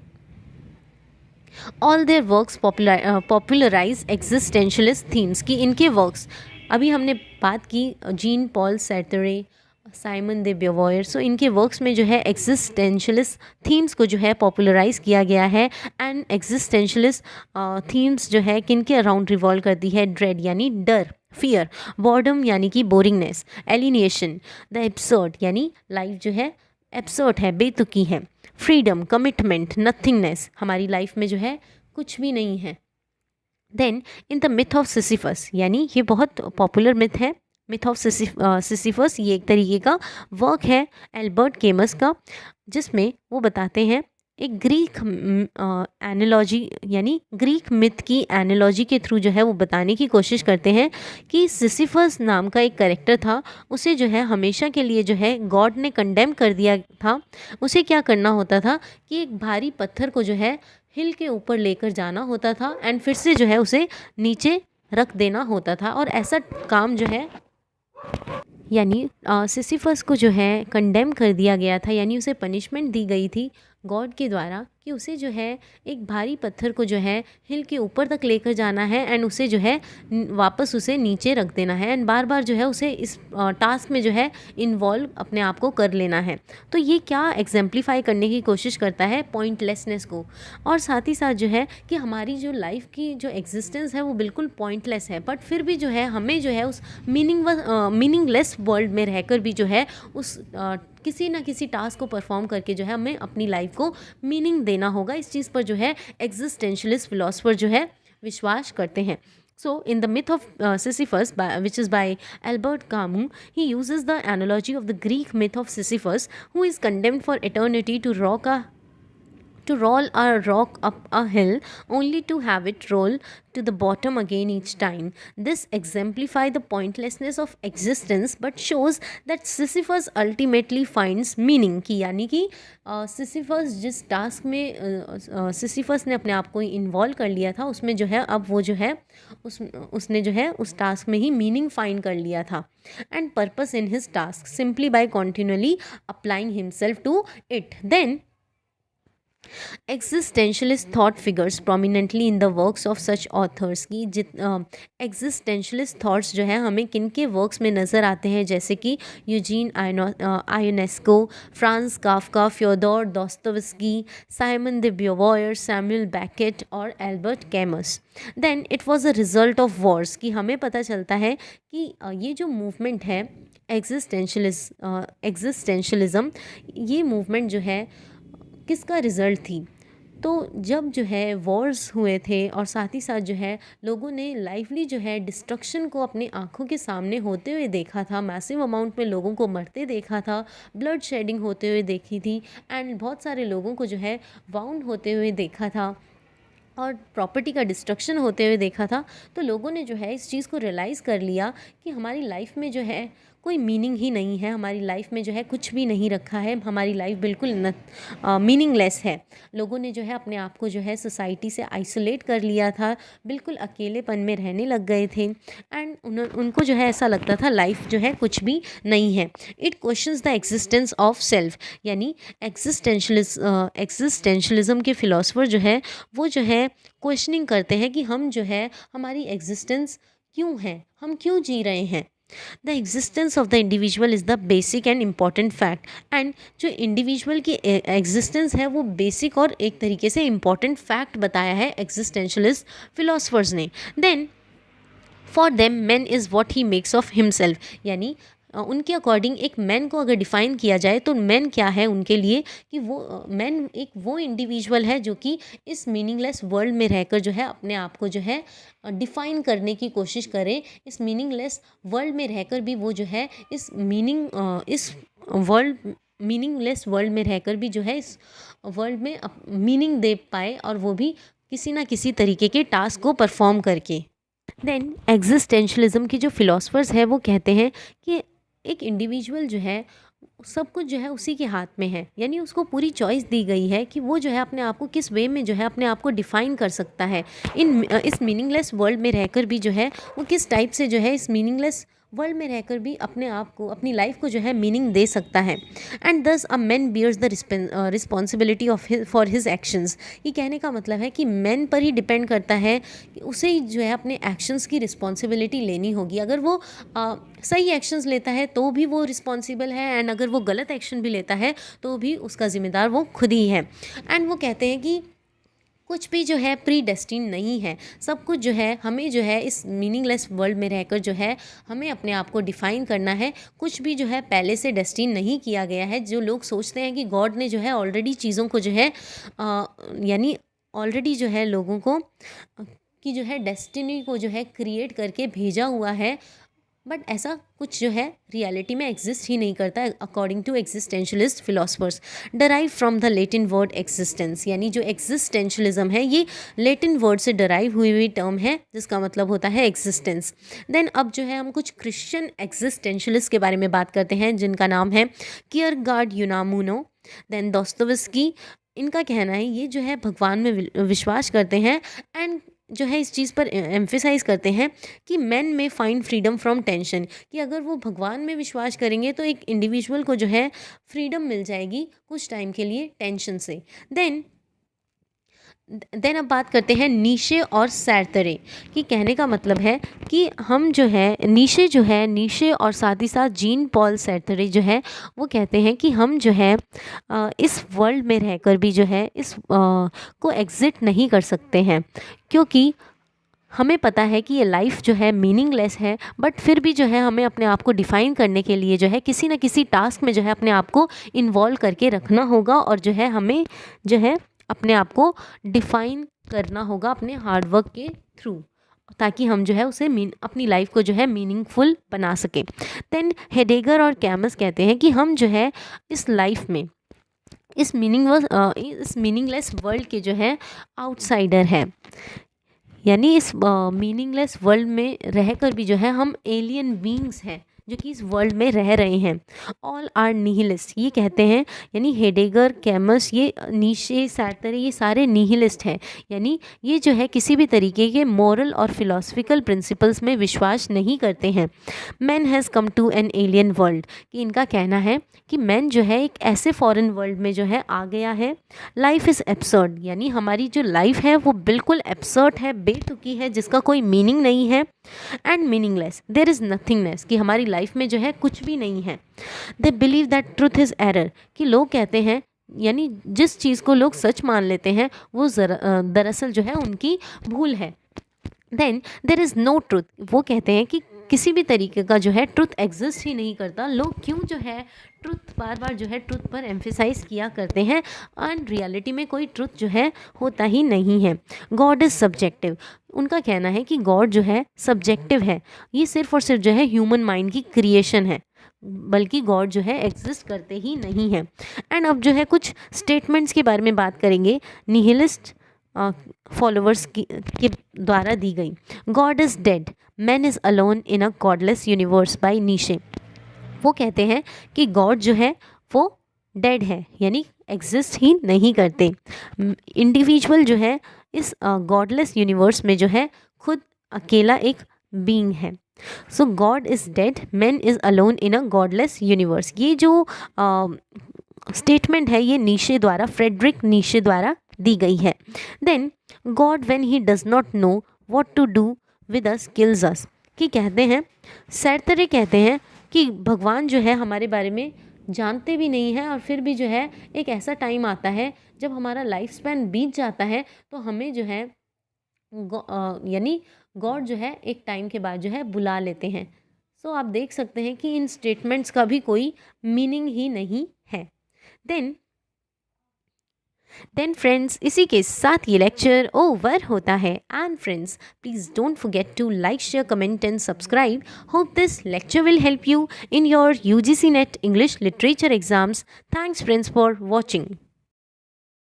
all their works popularise existentialist themes, की इनके वर्क्स, अभी हमने बात की Jean Paul Sartre, Simone de Beauvoir, so इनके वर्क्स में जो है एग्जिस्टेंशलिस्ट थीम्स को जो है पॉपुलराइज किया गया है। एंड एग्जिस्टेंशलिस्ट थीम्स जो है किनके अराउंड रिवॉल्व करती है, ड्रेड यानी डर, फियर, बॉर्डम यानी कि बोरिंगनेस, एलिनेशन, द एब्सर्ड यानी लाइफ जो है एब्सर्ड है, बेतुकी है, फ्रीडम, कमिटमेंट, नथिंगनेस, हमारी लाइफ में जो है कुछ भी नहीं है। Then in the myth of Sisyphus, यानी ये बहुत पॉपुलर मिथ है, मिथ ऑफ सिसिफस, ये एक तरीके का वर्क है एल्बर्ट केमस का, जिसमें वो बताते हैं एक ग्रीक एनालॉजी यानी ग्रीक मिथ की एनालॉजी के थ्रू जो है वो बताने की कोशिश करते हैं कि सिसिफस नाम का एक कैरेक्टर था, उसे जो है हमेशा के लिए जो है गॉड ने कंडेम कर दिया था। उसे क्या करना होता था कि एक भारी पत्थर को जो है हिल के ऊपर लेकर जाना होता था एंड फिर से जो है उसे नीचे रख देना होता था, और ऐसा काम जो है यानी सिसिफस को जो है कंडेम कर दिया गया था, यानी उसे पनिशमेंट दी गई थी गॉड के द्वारा कि उसे जो है एक भारी पत्थर को जो है हिल के ऊपर तक लेकर जाना है एंड उसे जो है वापस उसे नीचे रख देना है, एंड बार बार जो है उसे इस टास्क में जो है इन्वॉल्व अपने आप को कर लेना है। तो ये क्या एग्जाम्प्लीफाई करने की कोशिश करता है, पॉइंटलेसनेस को, और साथ ही साथ जो है कि हमारी जो लाइफ की जो एग्जिस्टेंस है वो बिल्कुल पॉइंटलेस है, बट फिर भी जो है हमें जो है उस मीनिंगलेस वर्ल्ड में रहकर भी जो है उस किसी ना किसी टास्क को परफॉर्म करके जो है हमें अपनी लाइफ को मीनिंग देना होगा। इस चीज़ पर जो है एग्जिस्टेंशलिस्ट फिलोसफर जो है विश्वास करते हैं। So, in the myth of Sisyphus, which is by Albert Camus, he uses the analogy of the Greek myth of Sisyphus, who is condemned for eternity to roll a rock up a hill only to have it roll to the bottom again each time. This exemplifies the pointlessness of existence but shows that Sisyphus ultimately finds meaning, कि यानी कि सिसिफस जिस टास्क में सिसिफस ने अपने आप को इन्वॉल्व कर लिया था उसमें जो है अब वो जो है उसने जो है उस टास्क में ही मीनिंग फाइंड कर लिया था, and purpose in his task simply by continuously applying himself to it. Then existentialist thought figures prominently in the works of such authors, की एग्जिस्टेंशलिस्ट थॉट्स जो है हमें किन के वर्क्स में नज़र आते हैं, जैसे कि Eugene Ionesco, Franz Kafka, Fyodor Dostoevsky, Simone de Beauvoir, Samuel Beckett और Albert Camus. Then it was a result of wars, की हमें पता चलता है कि ये जो मूवमेंट है एग्जिस्टेंशलिज्म, ये मूवमेंट जो है किसका रिज़ल्ट थी, तो जब जो है वॉर्स हुए थे और साथ ही साथ जो है लोगों ने लाइवली जो है डिस्ट्रक्शन को अपनी आंखों के सामने होते हुए देखा था, मैसिव अमाउंट में लोगों को मरते देखा था, ब्लड शेडिंग होते हुए देखी थी, एंड बहुत सारे लोगों को जो है वाउंड होते हुए देखा था और प्रॉपर्टी का डिस्ट्रक्शन होते हुए देखा था। तो लोगों ने जो है इस चीज़ को रियलाइज़ कर लिया कि हमारी लाइफ में जो है कोई मीनिंग ही नहीं है, हमारी लाइफ में जो है कुछ भी नहीं रखा है, हमारी लाइफ बिल्कुल मीनिंगलेस है। लोगों ने जो है अपने आप को जो है सोसाइटी से आइसोलेट कर लिया था, बिल्कुल अकेलेपन में रहने लग गए थे एंड उनको जो है ऐसा लगता था लाइफ जो है कुछ भी नहीं है। It questions the existence of self, यानी एग्जिस्टेंशलिज्म के फिलोसफर जो है वो जो है क्वेश्चनिंग करते हैं कि हम जो है हमारी एग्जिस्टेंस क्यों है, हम क्यों जी रहे हैं। The existence of the individual is the basic and important fact, and जो इंडिविजुअल की एग्जिस्टेंस है वो बेसिक और एक तरीके से इम्पॉर्टेंट फैक्ट बताया है एग्जिस्टेंशलिस्ट फिलोसफर्स ने। Then for them man is what he makes of himself, यानी उनके अकॉर्डिंग एक मैन को अगर डिफ़ाइन किया जाए तो मैन क्या है उनके लिए कि वो मैन एक वो इंडिविजुअल है जो कि इस मीनिंगलेस वर्ल्ड में रहकर जो है अपने आप को जो है डिफ़ाइन करने की कोशिश करे। इस मीनिंगलेस वर्ल्ड में रहकर भी वो जो है इस मीनिंगलेस वर्ल्ड में रहकर भी जो है इस वर्ल्ड में मीनिंग दे पाए, और वो भी किसी ना किसी तरीके के टास्क को परफॉर्म करके। देन एग्जिस्टेंशलिज्म के जो फिलोसफर्स हैं वो कहते हैं कि एक इंडिविजुअल जो है सब कुछ जो है उसी के हाथ में है, यानी उसको पूरी चॉइस दी गई है कि वो जो है अपने आप को किस वे में जो है अपने आप को डिफ़ाइन कर सकता है इस मीनिंगलेस वर्ल्ड में रहकर भी जो है वो किस टाइप से जो है इस मीनिंगलेस वर्ल्ड में रहकर भी अपने आप को अपनी लाइफ को जो है मीनिंग दे सकता है। And this a man bears the responsibility of for his actions, ये कहने का मतलब है कि मैन पर ही डिपेंड करता है कि उसे ही जो है अपने एक्शंस की रिस्पॉन्सिबिलिटी लेनी होगी। अगर वो सही एक्शंस लेता है तो भी वो रिस्पॉन्सिबल है, एंड अगर वो गलत एक्शन भी लेता है तो भी उसका ज़िम्मेदार वो खुद ही है। एंड वो कहते हैं कि कुछ भी जो है प्री डेस्टिन नहीं है, सब कुछ जो है हमें जो है इस मीनिंगलेस वर्ल्ड में रहकर जो है हमें अपने आप को डिफ़ाइन करना है। कुछ भी जो है पहले से डेस्टिन नहीं किया गया है। जो लोग सोचते हैं कि गॉड ने जो है ऑलरेडी चीज़ों को जो है यानी ऑलरेडी जो है लोगों को कि जो है डेस्टिनी को जो है क्रिएट करके भेजा हुआ है, बट ऐसा कुछ जो है रियलिटी में एग्जिस्ट ही नहीं करता according to existentialist philosophers. Derive from the Latin word existence, यानी जो एग्जिस्टेंशलिज्म है ये लेटिन वर्ड से डराइव हुई हुई टर्म है जिसका मतलब होता है एग्जिस्टेंस। देन अब जो है हम कुछ क्रिश्चियन एग्जिस्टेंशलिस्ट के बारे में बात करते हैं जिनका नाम है कियरगार्ड यूनामुनो, देन दोस्तोवस्की। इनका कहना है ये जो है भगवान में विश्वास करते हैं एंड जो है इस चीज़ पर एम्फेसाइज करते हैं कि मैन में फाइंड फ्रीडम फ्रॉम टेंशन, कि अगर वो भगवान में विश्वास करेंगे तो एक इंडिविजुअल को जो है फ्रीडम मिल जाएगी कुछ टाइम के लिए टेंशन से। देन अब बात करते हैं नीशे और सैरतरे की। कहने का मतलब है कि हम जो है नीशे और साथ ही साथ जीन पॉल सैरतरे जो है वो कहते हैं कि हम जो है इस वर्ल्ड में रहकर भी जो है इस को एग्जिट नहीं कर सकते हैं, क्योंकि हमें पता है कि ये लाइफ जो है मीनिंगलेस है, बट फिर भी जो है हमें अपने आप को डिफ़ाइन करने के लिए जो है किसी न किसी टास्क में जो है अपने आप को इन्वॉल्व करके रखना होगा, और जो है हमें जो है अपने आप को डिफ़ाइन करना होगा अपने हार्डवर्क के थ्रू, ताकि हम जो है उसे अपनी लाइफ को जो है मीनिंगफुल बना सकें। देन हेडेगर और कैमस कहते हैं कि हम जो है इस लाइफ में इस मीनिंगलेस वर्ल्ड के जो है आउटसाइडर है, यानी इस मीनिंगलेस वर्ल्ड में रहकर भी जो है हम एलियन बीइंग्स हैं जो कि इस वर्ल्ड में रह रहे हैं। ऑल आर निहिलिस्ट, ये कहते हैं, यानी हेडेगर, कैमस, ये नीशे, सैरतरे, ये सारे निहिलिस्ट हैं, यानी ये जो है किसी भी तरीके के मॉरल और फिलोसफिकल प्रिंसिपल्स में विश्वास नहीं करते हैं। Man has come to an alien world, कि इनका कहना है कि मैन जो है एक ऐसे फॉरेन वर्ल्ड में जो है आ गया है। लाइफ इज़ एब्सर्ड, यानी हमारी जो लाइफ है वो बिल्कुल एब्सर्ड है, बेतुकी है, जिसका कोई मीनिंग नहीं है। And meaningless, there is nothingness, कि हमारी लाइफ में जो है कुछ भी नहीं है। They believe that truth is error, कि लोग कहते हैं, यानी जिस चीज़ को लोग सच मान लेते हैं वो दरअसल जो है उनकी भूल है। Then there is no truth, वो कहते हैं कि किसी भी तरीके का जो है ट्रुथ एग्जिस्ट ही नहीं करता। लोग क्यों जो है ट्रुथ बार बार जो है ट्रुथ पर एम्फेसाइज किया करते हैं, एंड रियलिटी में कोई ट्रुथ जो है होता ही नहीं है। गॉड इज़ सब्जेक्टिव, उनका कहना है कि गॉड जो है सब्जेक्टिव है, ये सिर्फ और सिर्फ जो है ह्यूमन माइंड की क्रिएशन है, बल्कि गॉड जो है एग्जिस्ट करते ही नहीं है। एंड अब जो है कुछ स्टेटमेंट्स के बारे में बात करेंगे निहिलिस्ट फॉलोअर्स के द्वारा दी गई। God is dead, man is alone in a godless universe by Nietzsche. वो कहते हैं कि गॉड जो है वो डेड है, यानी एग्जिस्ट ही नहीं करते। इंडिविजुअल जो है इस गॉडलेस यूनिवर्स में जो है खुद अकेला एक बीइंग है। So God is dead, man is alone in a godless universe. ये जो स्टेटमेंट है ये नीशे द्वारा, फ्रेडरिक नीशे द्वारा दी गई है। Then God when he does not know what to do with us kills us, कि कहते हैं सैरतरे कहते हैं कि भगवान जो है हमारे बारे में जानते भी नहीं हैं, और फिर भी जो है एक ऐसा टाइम आता है जब हमारा लाइफ स्पैन बीत जाता है तो हमें जो है यानी गॉड जो है एक टाइम के बाद जो है बुला लेते हैं। सो आप देख सकते हैं कि इन स्टेटमेंट्स का भी कोई मीनिंग ही नहीं है। देन फ्रेंड्स, इसी के साथ ये लेक्चर ओवर होता है। And friends, please don't forget to like, share, comment and subscribe. Hope this lecture will help you in your UGC NET English Literature exams. Thanks friends for watching.